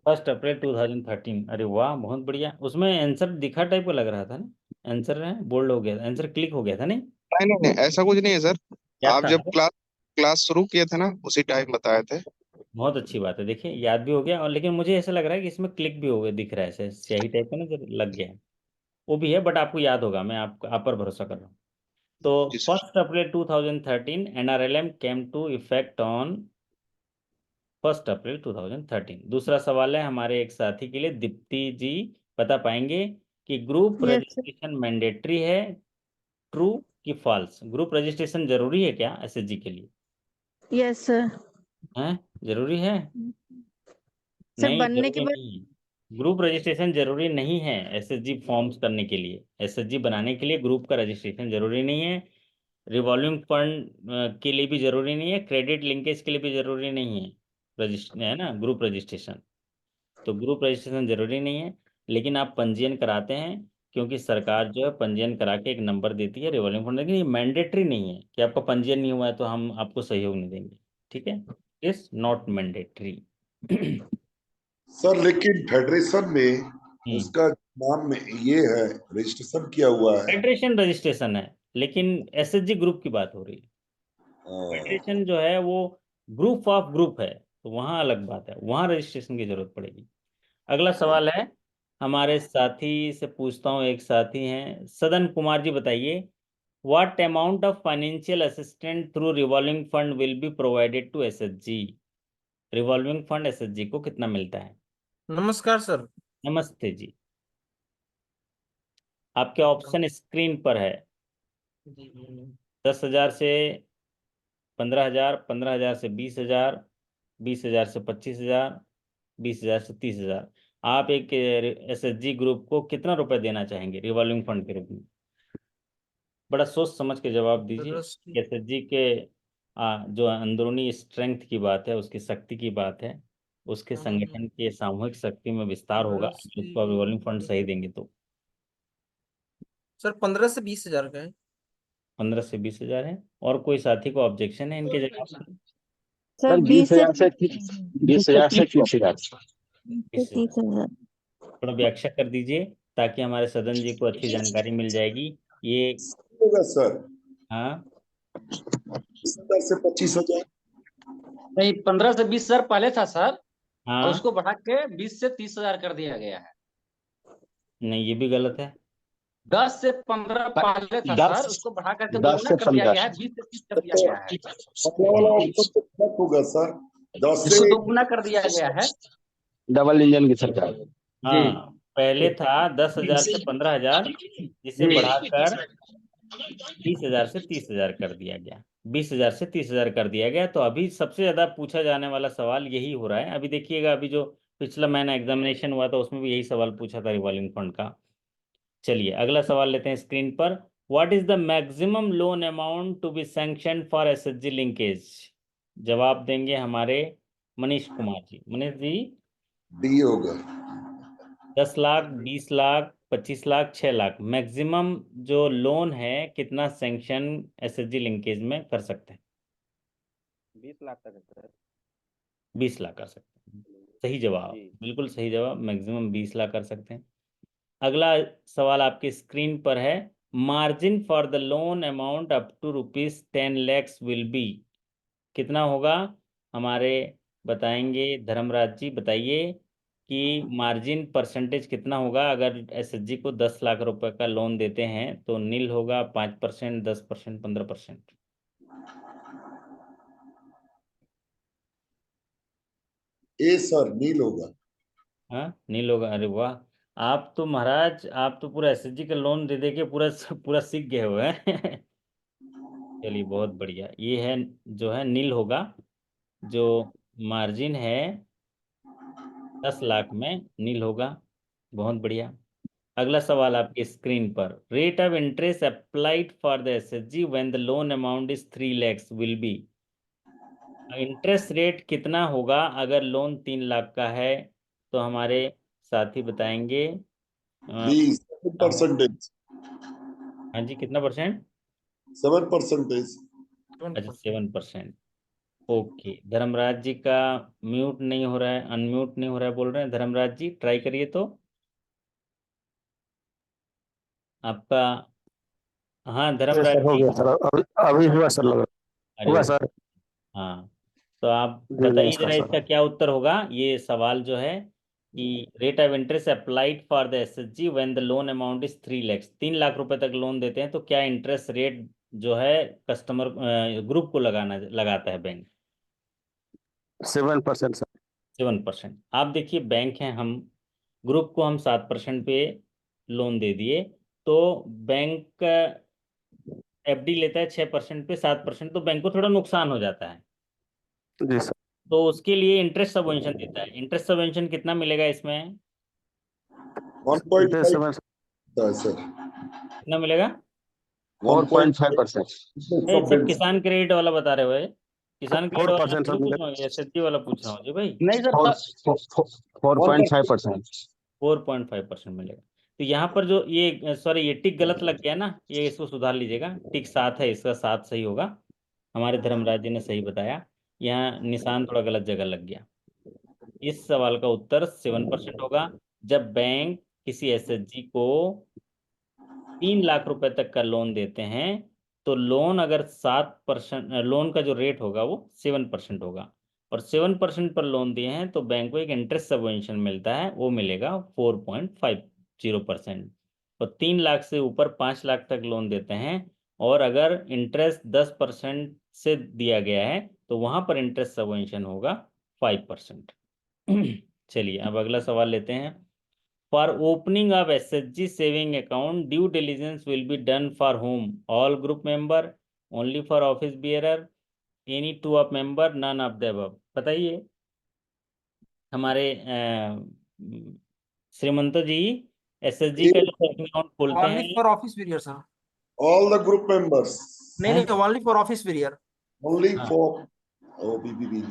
1 अप्रैल 2013। अरे वाह, बहुत बढ़िया। उसमें आंसर दिखा टाइप का लग रहा था ना, आंसर है बोल्ड हो गया, आंसर क्लिक हो गया था नहीं? नहीं नहीं नहीं, ऐसा कुछ नहीं है सर। क्या आप था? जब क्लास क्लास शुरू किए थे ना उसी टाइम बताए थे। बहुत अच्छी बात है, देखिए याद भी हो गया। और लेकिन मुझे ऐसा लग रहा है कि इसमें क्लिक भी हो गया, दिख रहा है ऐसे स्याही टाइप का ना, जो लग गया है वो भी है, बट आपको याद होगा, मैं आप पर भरोसा कर रहा हूँ। तो जी sir. 1 April 2013 NRLM came to effect on 1 April 2013। दूसरा सवाल है हमारे एक साथी के लिए, दीप्ति जी बता पाएंगे कि group yes sir. Registration mandatory है, ट्रू कि फॉल्स? ग्रुप रजिस्ट्रेशन जरूरी है क्या SHG के लिए? Yes sir. है, जरूरी है? सर नहीं, बनने के जरूरी बाद। नहीं है। ग्रुप रजिस्ट्रेशन जरूरी नहीं है SHG फॉर्म्स करने के लिए। SHG बनाने के लिए ग्रुप का रजिस्ट्रेशन जरूरी नहीं है। रिवॉल्विंग फंड के लिए भी जरूरी नहीं है, क्रेडिट लिंकेज के लिए भी जरूरी नहीं है, रजिस्टर है ना ग्रुप रजिस्ट्रेशन। तो ग्रुप रजिस्ट्रेशन जरूरी नहीं है, लेकिन आप पंजीयन कराते हैं, क्योंकि सरकार जो है पंजीयन करा के एक नंबर देती है रिवॉल्विंग फंड, लेकिन ये मैंडेटरी नहीं है कि आपका पंजीयन नहीं हुआ है तो हम आपको सहयोग नहीं देंगे। ठीक है, इज नॉट मैंडेटरी। सर लेकिन फेडरेशन में हम्म, उसका नाम में ये है, रजिस्ट्रेशन किया हुआ है। फेडरेशन रजिस्ट्रेशन है, लेकिन SHG ग्रुप की बात हो रही है। हाँ, फेडरेशन जो है वो ग्रुप ऑफ ग्रुप है, तो वहाँ अलग बात है, वहाँ रजिस्ट्रेशन की जरूरत पड़ेगी। अगला सवाल है हमारे साथी से, पूछता हूँ, एक साथी हैं सदन कुमार जी, बताइए what amount of financial assistant through revolving fund will be provided to SHG? Revolving fund SHG को कितना मिलता है? नमस्कार सर। नमस्ते जी। आपके ऑप्शन स्क्रीन पर है। 10,000 से 15,000, 15,000 से 20,000, 20,000 से 25,000, 20,000 से 30,000। आप एक SHG ग्रुप को कितना रुपए देना चाहेंगे रिवॉल्विंग फंड के रूप में? बड़ा सोच समझ के जवाब दीजिए। SHG के जो अंदरूनी स्ट्रेंथ की बात है, उसकी शक्ति की बात है, उसके संगठन के सामूहिक शक्ति में विस्तार होगा अगर उसको रिवॉल्विंग फंड सही देंगे तो। सर 15 से 20 हजार का है। 15 से 20,000 है। और कोई साथी को ऑब्जेक्शन है इनके जवाब में? सर सर 20 से 20,000 से 30,000। 20,000। 30,000। थोड़ा व्याख्या कर दीजिए ताकि हमारे सदन जी को अच्छी जानकारी मिल जाएगी। ये होगा सर। हाँ 20,000 से 25,000। नहीं, 15 से 20,000 पहले था सर, और हाँ, उसको बढ़ा के 20 से 30,000 कर दिया गया है। नहीं ये भी गलत है। 10 से 15 पहले था सर, 10 उसको बढ़ा करके 10 दोगुना से कर दिया 15। गया है, 20 से 30 कर दिया तो गया है। अगला वाला ऑप्शन तो गलत होगा सर। 10 इसको से दोगुना कर दिया गया है। डबल इंजन की सरकार। जी हाँ, पहले था 10,000 से 15,000, जिसे जी। बढ़ाकर 20,000 से 30,000 कर दिया गया, 20,000 से 30,000 कर दिया गया। तो अभी सबसे ज्यादा पूछा जाने वाला सवाल यही हो रहा है। अभी देखिएगा, अभी जो पिछला महीना एग्जामिनेशन हुआ था उसमें भी यही सवाल पूछा था रिवॉल्विंग फंड का। चलिए अगला सवाल लेते हैं स्क्रीन पर। What is the maximum loan amount to be sanction for SHG linkage? जवाब देंगे हमारे मनीष कुमार जी। मनीष जी, डी होगा। 10 लाख, 20 लाख, 25 लाख, 6 लाख, मैक्सिमम जो लोन है कितना सैंक्शन SHG लिंकेज में कर सकते हैं? 20 लाख तक है सर। 20 लाख कर सकते हैं, सही जवाब, जी। बिल्कुल सही जवाब, मैक्सिमम 20 लाख कर सकते हैं। अगला सवाल आपके स्क्रीन पर है, margin for the loan amount up to ₹10 lakhs will be, कितना होगा हमारे? बताएंगे धर्मराज जी, बताइए कि मार्जिन परसेंटेज कितना होगा अगर SHG को 10 लाख रुपए का लोन देते हैं? तो नील होगा, 5%, 10%, 15%? ए सर, नील होगा। हाँ, नील होगा। अरे वाह, आप तो महाराज, आप तो पूरा SHG का लोन दे दे के पूरा पूरा सीख गए हुए हैं। चलिए बहुत बढ़िया, ये है जो है नील होगा, जो मार्जिन है 10 लाख में नील होगा। बहुत बढ़िया। अगला सवाल आपके स्क्रीन पर, rate of interest applied for the SHG when the loan amount is 3 lakhs will B, interest rate कितना होगा अगर लोन 3 लाख का है? तो हमारे साथी बताएंगे। डी क्या होगा? 7%। हाँ जी, कितना परसेंट? 7%। अच्छा, 7%। ओके, धर्मराज जी का म्यूट नहीं हो रहा है, अनम्यूट नहीं हो रहा है, बोल रहे हैं धर्मराज जी, ट्राई करिए तो आपका। हाँ सर धर्मराज हो जी। गया सर, अभी अभी हुआ सर, लग रहा अरे हुआ वो, सर। हाँ, तो आप जी बताइए नमस्कार जरा सर। इसका क्या उत्तर होगा। ये सवाल जो है कि rate of interest applied for the SHG when the loan amount is 3 lakh, 3 lakh रुपए तक लोन देते हैं तो क्या इंटरेस्ट रेट जो है कस्टमर ग्रुप को लगाता है बैंक। 7% सर। 7%। आप देखिए बैंक है, हम ग्रुप को हम 7% पे लोन दे दिए, तो बैंक एफडी लेता है 6% पे 7%, तो बैंक को थोड़ा नुकसान हो जाता है। जी सर। तो उसके लिए इंटरेस्ट सबवेंशन देता है। इंटरेस्ट सबवेंशन कितना मिलेगा इसमें, 1.5 7 है सर। कितना मिलेगा। 4.5%। सब किसान क्रेडिट वाला बता रहे हो ये? किसान क्रेडिट वाला मैं 4% सर थोड़ी पूछ मिले। रहा हूँ, एसएचजी वाला पूछ रहा हूँ जी भाई। नहीं सर 4.5%। 4.5% मिलेगा। तो यहाँ पर जो ये सॉरी ये टिक गलत लग गया ना, ये इसको सुधार लीजिएगा। टिक 7 है, इसका 7 सही होगा। हमारे धर्मराज जी ने सही बताया, यहाँ निशान थोड़ा गलत जगह लग गया। इस सवाल का उत्तर 7% होगा। जब बैंक किसी एसएचजी को 3 लाख रुपए तक का लोन देते हैं तो लोन अगर 7%, लोन का जो रेट होगा वो 7% होगा, और 7% पर लोन दिए हैं तो बैंक को एक इंटरेस्ट सबवेंशन मिलता है, वो मिलेगा 4.50%। और 3 लाख से ऊपर 5 लाख तक लोन देते हैं और अगर इंटरेस्ट 10% से दिया गया है तो वहां पर इंटरेस्ट सबवेंशन होगा 5%। चलिए अब अगला सवाल लेते हैं। For opening of SHG saving account, due diligence will be done for whom? All group member, only for office bearer, any two of member, none of the above। बताइए हमारे श्रीमंत जी, एसएचजी का जो सेविंग अकाउंट खोलते only हैं। For office period sir. All the group members, नहीं हैं? नहीं, only for office period. only हाँ, for OBBB.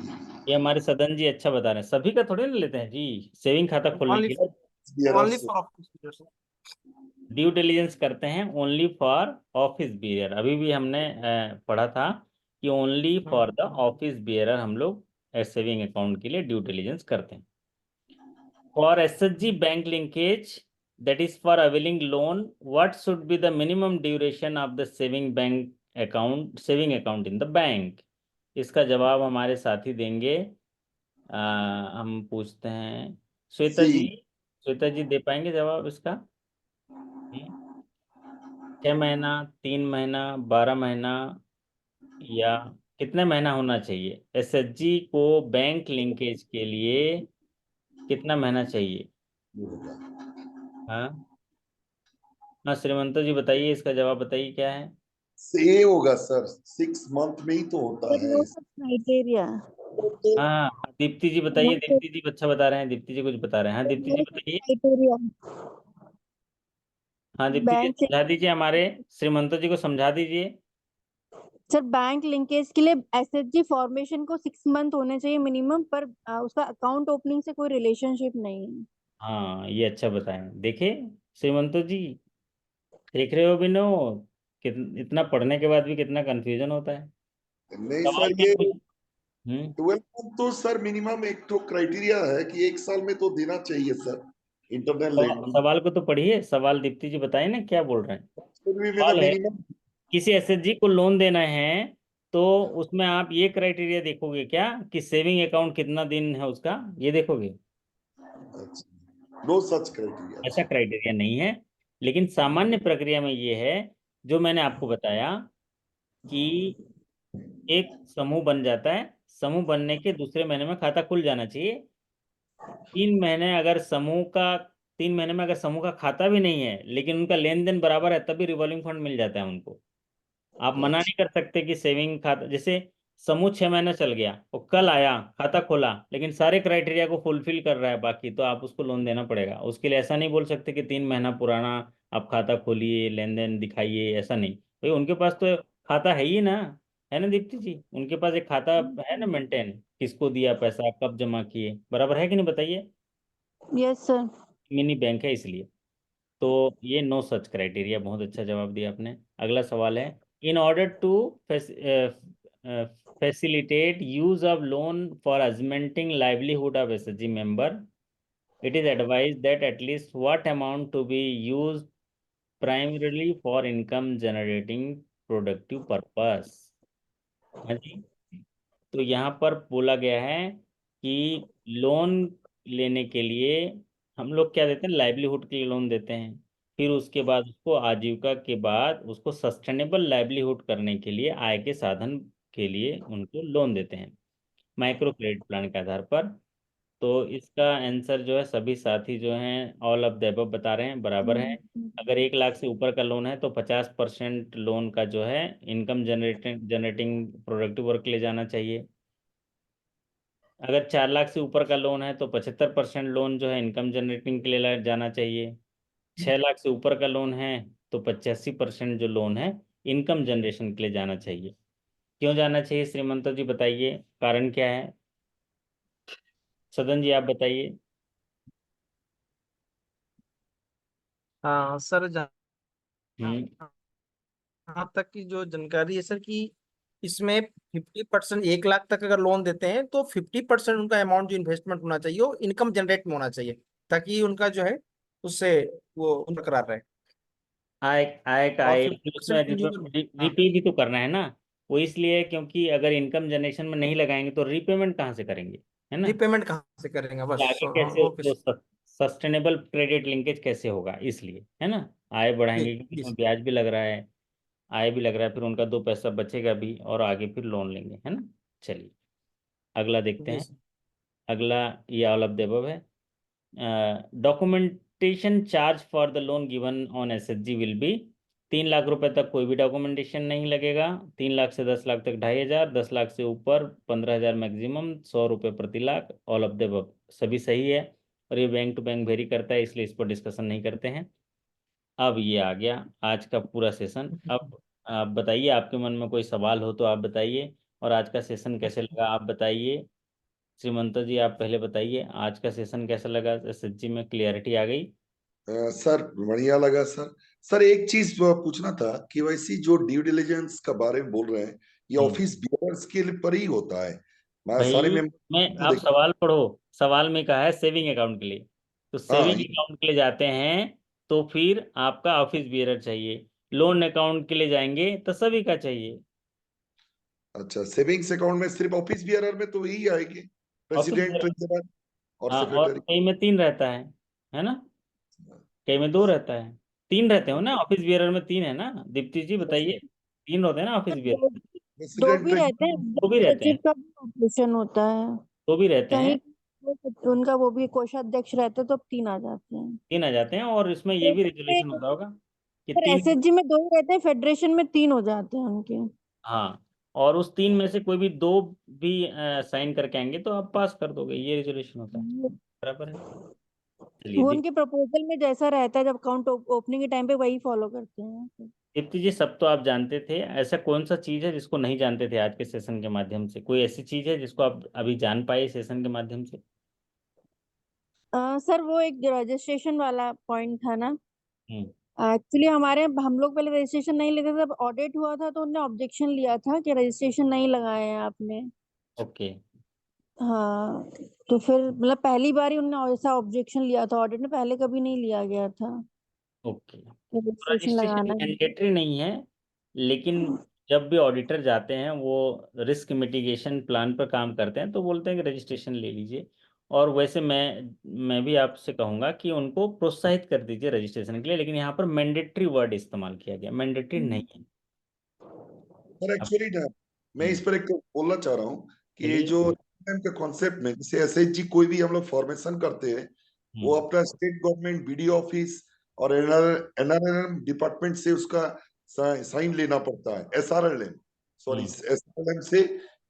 ये हमारे सदन जी अच्छा बता रहे हैं, सभी का थोड़े ना लेते हैं जी सेविंग खाता खोलने ओनली के लिए। Only for office period sir. Due diligence करते हैं ओनली फॉर ऑफिस बियरर। अभी भी हमने पढ़ा था कि only for the office bearer हम लोग सेविंग अकाउंट के लिए ड्यू डिलीजेंस करते हैं। For SHG bank linkage that is for availing loan, what should be the minimum duration of the saving account in the bank. इसका जवाब हमारे साथी देंगे। हम पूछते हैं श्वेता जी। See, श्वेता जी दे पाएंगे जवाब इसका। 6 महीना, 3 महीना, 12 महीना, या कितने महीना होना चाहिए एसएचजी को बैंक लिंकेज के लिए, कितना महीना चाहिए। हाँ हाँ श्रीमंत जी बताइए, इसका जवाब बताइए क्या है। से होगा सर, 6 मंथ में ही तो होता There है। no such criteria. हाँ दीप्ति जी बताइए, दीप्ति जी अच्छा बता रहे हैं, दीप्ति जी कुछ बता रहे हैं। हाँ दीप्ति जी No such बताइए। criteria. हाँ दीप्ति जी बैंक समझा दीजिए, हमारे श्रीमंत जी को समझा दीजिए। सर बैंक लिंकेज के लिए एसएचजी फॉर्मेशन को 6 मंथ होने चाहिए मिनिमम, पर उसका अकाउंट ओपनिंग से कोई रिलेशनशिप नहीं है। हाँ ये अच्छा बताएं। देखिए श्रीमंत जी, देख रहे हो बिनो, इतना पढ़ने के बाद भी कितना कंफ्यूजन होता है। नहीं सवाल सर, क्या ये पूछ। 12 मंथ तो सर मिनिमम एक तो क्राइटेरिया है कि 1 साल में तो देना चाहिए सर, इंटरनल लैंडिंग। सवाल को तो पढ़िए, सवाल दीप्ति जी बताइए ना क्या बोल रहे हैं। मेरा सवाल है मिनिमम। किसी एसएचजी को लोन देना है तो उसमें आप ये क्राइटेरिया देखोगे क्या कि सेविंग अकाउंट कितना दिन है उसका, ये देखोगे। No such criteria. ऐसा क्राइटेरिया नहीं है, लेकिन सामान्य प्रक्रिया में ये है जो मैंने आपको बताया कि एक समूह बन जाता है, समूह बनने के दूसरे महीने में खाता खुल जाना चाहिए। 3 महीने अगर समूह का 3 महीने में अगर समूह का खाता भी नहीं है लेकिन उनका लेन देन बराबर है तभी रिवॉल्विंग फंड मिल जाता है उनको। आप मना नहीं कर सकते कि सेविंग खाता, जैसे समूह 6 महीना चल गया वो कल आया खाता खोला लेकिन सारे क्राइटेरिया को फुलफिल कर रहा है बाकी, तो आप उसको लोन देना पड़ेगा। उसके लिए ऐसा नहीं बोल सकते कि 3 महीना पुराना आप खाता खोलिए लेन देन दिखाइए, ऐसा नहीं। भाई उनके पास तो खाता है ही ना, है ना दीप्ति जी, उनके पास एक खाता है ना मेंटेन, किसको दिया पैसा कब जमा किए, बराबर है कि नहीं बताइए। Yes sir. मिनी बैंक है इसलिए। तो ये नो सच क्राइटेरिया, बहुत अच्छा जवाब दिया आपने। अगला सवाल है, in order to facilitate use of loan for augmenting livelihood of SHG member, it is advised that at least what amount to be used primarily for income generating productive purpose। हाँ जी, तो यहाँ पर बोला गया है कि लोन लेने के लिए हम लोग क्या देते हैं, लाइवलीहुड के लिए लोन देते हैं। फिर उसके बाद उसको आजीविका के बाद उसको सस्टेनेबल लाइवलीहुड करने के लिए, आय के साधन के लिए उनको लोन देते हैं माइक्रो क्रेडिट प्लान के आधार पर। तो इसका आंसर जो है सभी साथी जो हैं ऑल ऑफ द अबव बता रहे हैं, बराबर है। अगर 1 लाख से ऊपर का लोन है तो 50% लोन का जो है इनकम जनरेटिंग प्रोडक्टिव वर्क ले जाना चाहिए। अगर 4 लाख से ऊपर का लोन है तो 75% लोन जो है इनकम जनरेटिंग के लिए जाना चाहिए। 6 लाख से ऊपर का लोन है तो 85% जो लोन है इनकम जनरेशन के लिए जाना चाहिए। क्यों जाना चाहिए श्रीमंत जी, बताइए कारण क्या है? सदन जी आप बताइए। हाँ सर, जहाँ हम्म। तक की जो जानकारी है सर कि इसमें 50%, 1 लाख तक अगर लोन देते हैं तो 50% उनका अमाउंट जो इन्वेस्टमेंट होना चाहिए वो इनकम जनरेट में होना चाहिए, ताकि उनका जो है उससे वो बरकरार रहे। आय आय का और आय, फिर उसमें 50% इंडिविजुअल। हाँ, रिपे भी तो करना है ना। वो इसलिए क्योंकि अगर इनकम जनरेशन में नहीं लगाएंगे तो रीपेमेंट कहाँ से करेंगे, है ना? रीपेमेंट कहाँ से करेंगे, कि बस आगे हाँ, कैसे ओके उसको सस्टेनेबल क्रेडिट लिंकेज कैसे होगा, इसलिए, है ना। आय जी बढ़ाएंगे क्योंकि जी इसमें ब्याज भी लग रहा है, आय भी लग रहा है, फिर उनका 2 पैसा बचेगा भी और आगे फिर लोन लेंगे, है ना। चलिए अगला देखते जी हैं। सर। अगला ये ऑल ऑफ द अबव है। Documentation charge for the loan given on SHG will be. 3 lakh रुपए तक कोई भी डॉक्यूमेंटेशन नहीं लगेगा। 3 लाख से 10 लाख तक 2,500, 10 लाख से ऊपर 15,000 मैक्सिमम, 100 रुपये प्रति lakh. All of the above सभी सही है। और ये बैंक टू बैंक वेरी करता है, इसलिए इस पर डिस्कशन नहीं करते हैं। अब ये आ गया आज का पूरा सेशन। अब आप बताइए, आपके मन में कोई सवाल हो तो आप बताइए, और आज का सेशन कैसे लगा आप बताइए। श्रीमंत जी आप पहले बताइए, आज का सेशन कैसा लगा? एसएचजी में क्लियरिटी आ गई? सर बढ़िया लगा सर। सर एक चीज पूछना था, केवाईसी जो ड्यू डिलिजेंस का बारे में बोल रहे हैं, ये हम्म। ऑफिस बियर्स के लिए पर ही होता है? मैं सारे भाई मैं, मेंबर आप देख। सवाल पढ़ो। सवाल में कहा है सेविंग अकाउंट के लिए, तो हाँ सेविंग अकाउंट के लिए जाते हैं तो फिर आपका ऑफिस बियरर चाहिए। लोन अकाउंट के लिए जाएंगे तो सभी का चाहिए। अच्छा, सेविंग्स अकाउंट में सिर्फ ऑफिस बियरर में तो यही आएगी, ऑफिस प्रेसिडेंट, बियरर, ट्रेजरर और हाँ, और सेक्रेटरी। कई में 3 रहता है ना। कई में 2 रहता है। 3 रहते हो ना ऑफिस बियरर में, 3 है ना, दीप्ति जी बताइए। 3 होते हैं ना ऑफिस बियरर दो, में? दो प्रेसिडेंट, भी रहते हैं, दो भी रहते सचिव हैं। का भी ऑपरेशन होता है 2 भी रहते हैं। कहीं। उनका वो भी कोषाध्यक्ष रहते हैं, तो अब 3 आ जाते हैं। 3 आ जाते हैं, और इसमें ये भी रेजुलेशन होता होगा कि पर 3। एसएचजी में 2 ही रहते हैं, फेडरेशन में 3 हो जाते हैं उनके। हाँ, और उस 3 में से कोई भी 2 भी साइन करके आएंगे तो आप पास कर दोगे, ये रेजुलेशन होता है। बराबर है। चलिए वो उनके प्रपोजल में जैसा रहता है, जब अकाउंट ओपनिंग के टाइम पे वही फॉलो करते हैं। दीप्ति जी सब तो आप जानते थे, ऐसा कौन सा चीज है जिसको नहीं जानते थे आज के सेशन के माध्यम से? कोई ऐसी चीज है जिसको आप अभी जान पाए सेशन के माध्यम से? सर वो एक रजिस्ट्रेशन वाला पॉइंट था ना। हम्म। एक्चुअली हमारे हम लोग पहले रजिस्ट्रेशन नहीं लेते थे, जब ऑडिट हुआ था तो उन्होंने ऑब्जेक्शन लिया था कि रजिस्ट्रेशन नहीं लगाए हैं आपने। ओके। हाँ, तो फिर मतलब पहली बार ही उन्होंने ऐसा ऑब्जेक्शन लिया था, ऑडिट में पहले कभी नहीं लिया गया था ओके, कि रजिस्ट्रेशन रजिस्ट्रेशन लगाना है। मैंडेटरी नहीं है, लेकिन जब भी ऑडिटर जाते हैं वो रिस्क मिटिगेशन प्लान पर काम करते हैं तो बोलते हैं कि रजिस्ट्रेशन ले लीजिए। और वैसे मैं भी आपसे कहूंगा कि उनको प्रोत्साहित कर दीजिए रजिस्ट्रेशन के लिए, लेकिन यहाँ पर मैंडेटरी वर्ड इस्तेमाल किया गया, मैंडेटरी नहीं है। सर अब एक्चुअली ना, मैं इस पर एक बोलना चाह रहा हूँ कि ये बोलिए। जो का कॉन्सेप्ट में, जैसे एसएचजी कोई भी हम लोग फॉर्मेशन करते हैं, वो हम्म। अपना स्टेट गवर्नमेंट बीडीओ ऑफिस और एनआरएलएम डिपार्टमेंट से उसका साइन लेना पड़ता है। एसआरएलएम, सॉरी, हम्म। एसआरएलएम से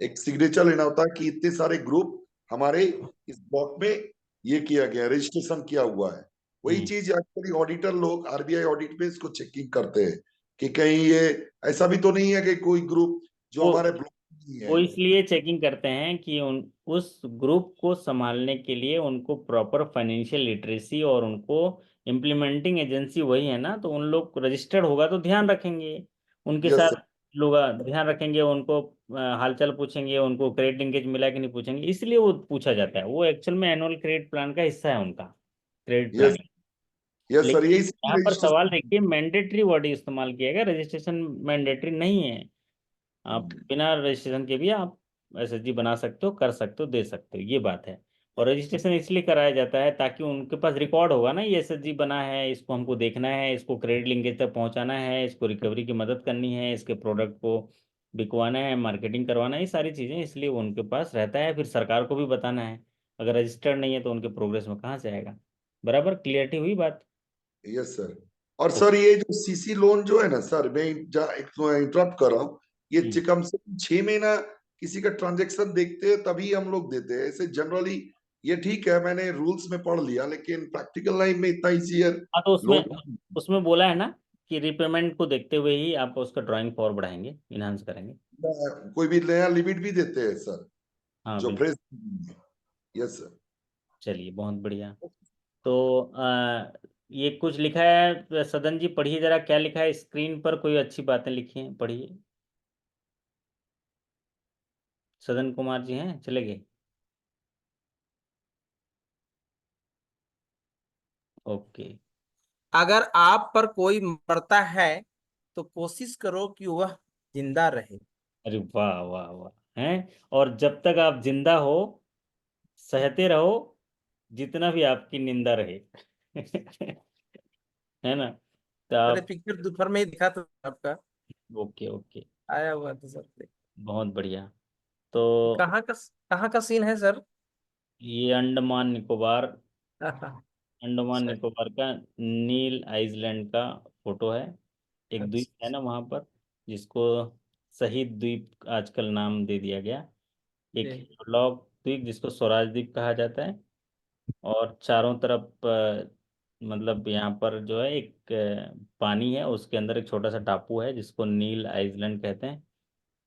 एक सिग्नेचर लेना होता है कि इतने सारे ग्रुप हमारे इस ब्लॉक में ये किया गया, रजिस्ट्रेशन किया हुआ है। वही हम्म। चीज एक्चुअली ऑडिटर लोग आरबीआई ऑडिट में इसको चेकिंग करते हैं कि कहीं ये ऐसा भी तो नहीं है कि कोई ग्रुप जो वो हमारे ब्लॉक में नहीं वो है। इसलिए चेकिंग करते हैं कि उस ग्रुप को संभालने के लिए उनको प्रॉपर फाइनेंशियल लिटरेसी, और उनको इम्प्लीमेंटिंग एजेंसी वही है ना, तो उन लोग रजिस्टर्ड होगा तो ध्यान रखेंगे उनके यस साथ। लोग ध्यान रखेंगे, उनको हालचाल पूछेंगे, उनको क्रेडिट लिंकेज मिला कि नहीं पूछेंगे, इसलिए वो पूछा जाता है। वो एक्चुअल में एनुअल क्रेडिट प्लान का हिस्सा है उनका, credit yes planning. Yes sir, लेकिन यही यहाँ पर सवाल रजिस्ट्रेशन। देखिए, मैंडेटरी वर्ड इस्तेमाल किया गया, रजिस्ट्रेशन मैंडेटरी नहीं है। आप बिना रजिस्ट्रेशन के भी आप एसएचजी बना सकते हो, कर सकते हो, दे सकते हो, ये बात है। और रजिस्ट्रेशन इसलिए कराया जाता है ताकि उनके पास रिकॉर्ड होगा ना, ये एसएचजी बना है, इसको हमको देखना है, इसको क्रेडिट लिंकेज तक पहुंचाना है, इसको रिकवरी की मदद करनी है, इसके प्रोडक्ट को बिकवाना है, मार्केटिंग करवाना है, ये सारी चीज़ें इसलिए उनके पास रहता है। फिर सरकार को भी बताना है, अगर रजिस्टर्ड नहीं है तो उनके प्रोग्रेस में कहाँ से आएगा। बराबर, क्लियरिटी हुई बात? Yes sir. और सर ये जो सीसी लोन जो है ना सर, मैं इंटरप्ट कर रहा हूँ, ये कम से कम 6 महीना किसी का ट्रांजेक्शन देखते हैं तभी हम लोग देते हैं। ऐसे जनरली ये ठीक है, मैंने रूल्स में पढ़ लिया, लेकिन प्रैक्टिकल लाइफ में इतना ईजियर हाँ, तो उसमें लोन। उसमें बोला है ना कि रिपेमेंट को देखते हुए ही आप उसका ड्राइंग फॉर बढ़ाएंगे, इनहांस करेंगे। कोई भी नया लिमिट भी देते हैं सर, हाँ जो बिल्कुल। फ्रेश। Yes sir. चलिए, बहुत बढ़िया। तो ये कुछ लिखा है, सदन जी पढ़िए जरा, क्या लिखा है स्क्रीन पर, कोई अच्छी बातें लिखी हैं, पढ़िए। सदन कुमार जी हैं, चले गए? ओके। अगर आप पर कोई मरता है तो कोशिश करो कि वह जिंदा रहे। अरे वाह वाह वाह, हैं? और जब तक आप जिंदा हो सहते रहो, जितना भी आपकी निंदा रहे। है ना? तो मैंने आप, पिक्चर दोपहर में ही दिखा था आपका, ओके ओके, आया हुआ था सर। बहुत बढ़िया। तो कहाँ का कहाँ का सीन है सर? ये अंडमान निकोबार, अंडमान सर, निकोबार का नील आइलैंड का फोटो है। एक द्वीप है अच्छा, ना वहाँ पर, जिसको शहीद द्वीप आजकल नाम दे दिया गया। एक जी, हेवलॉक द्वीप जिसको स्वराज द्वीप कहा जाता है। और चारों तरफ मतलब यहाँ पर जो है एक पानी है, उसके अंदर एक छोटा सा टापू है जिसको नील आइलैंड कहते हैं।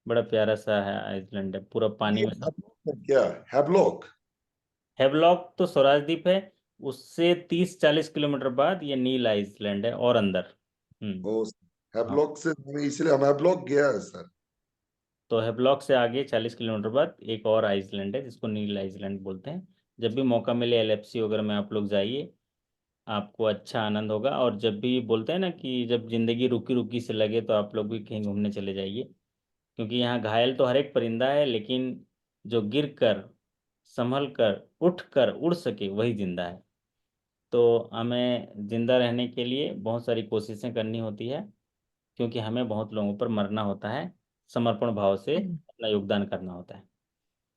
बड़ा प्यारा सा है आइलैंड है, पूरा पानी ये में। क्या हैवलॉक? हेवलॉक तो स्वराज द्वीप है, उससे 30-40 किलोमीटर बाद ये नील आइलैंड है, और अंदर। ओ, हाँ, हैवलॉक से इसलिए हम हैवलॉक गया है सर। तो हेवलॉक से आगे 40 किलोमीटर बाद एक और आइलैंड है जिसको नील आइलैंड बोलते हैं। जब भी मौका मिले एलएफसी वगैरह में आप लोग जाइए, आपको अच्छा आनंद होगा। और जब भी बोलते हैं ना कि जब जिंदगी रुकी रुकी से लगे, तो आप लोग भी कहीं घूमने चले जाइए, क्योंकि यहाँ घायल तो हर एक परिंदा है, लेकिन जो गिर कर, संभल कर, उठ कर उड़ सके वही जिंदा है। तो हमें जिंदा रहने के लिए बहुत सारी कोशिशें करनी होती है, क्योंकि हमें बहुत लोगों पर मरना होता है, समर्पण भाव से अपना योगदान करना होता है।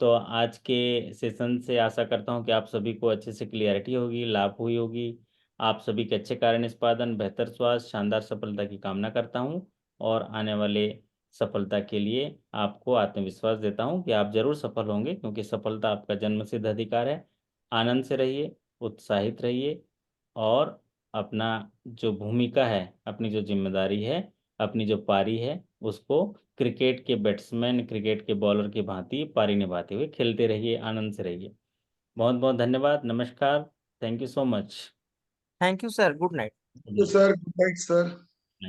तो आज के सेशन से आशा करता हूं कि आप सभी को अच्छे से क्लियरिटी होगी, लाभ हुई होगी। आप सभी के अच्छे कार्य निष्पादन, बेहतर स्वास्थ्य, शानदार सफलता की कामना करता हूं। और आने वाले सफलता के लिए आपको आत्मविश्वास देता हूं कि आप जरूर सफल होंगे, क्योंकि सफलता आपका जन्मसिद्ध अधिकार है। आनंद से रहिए, उत्साहित रहिए, और अपना जो भूमिका है, अपनी जो जिम्मेदारी है, अपनी जो पारी है, उसको क्रिकेट के बैट्समैन, क्रिकेट के बॉलर की भांति पारी निभाते हुए खेलते रहिए, आनंद से रहिए। बहुत बहुत धन्यवाद, नमस्कार, thank you so much. Thank you sir, good night. Sir good night sir.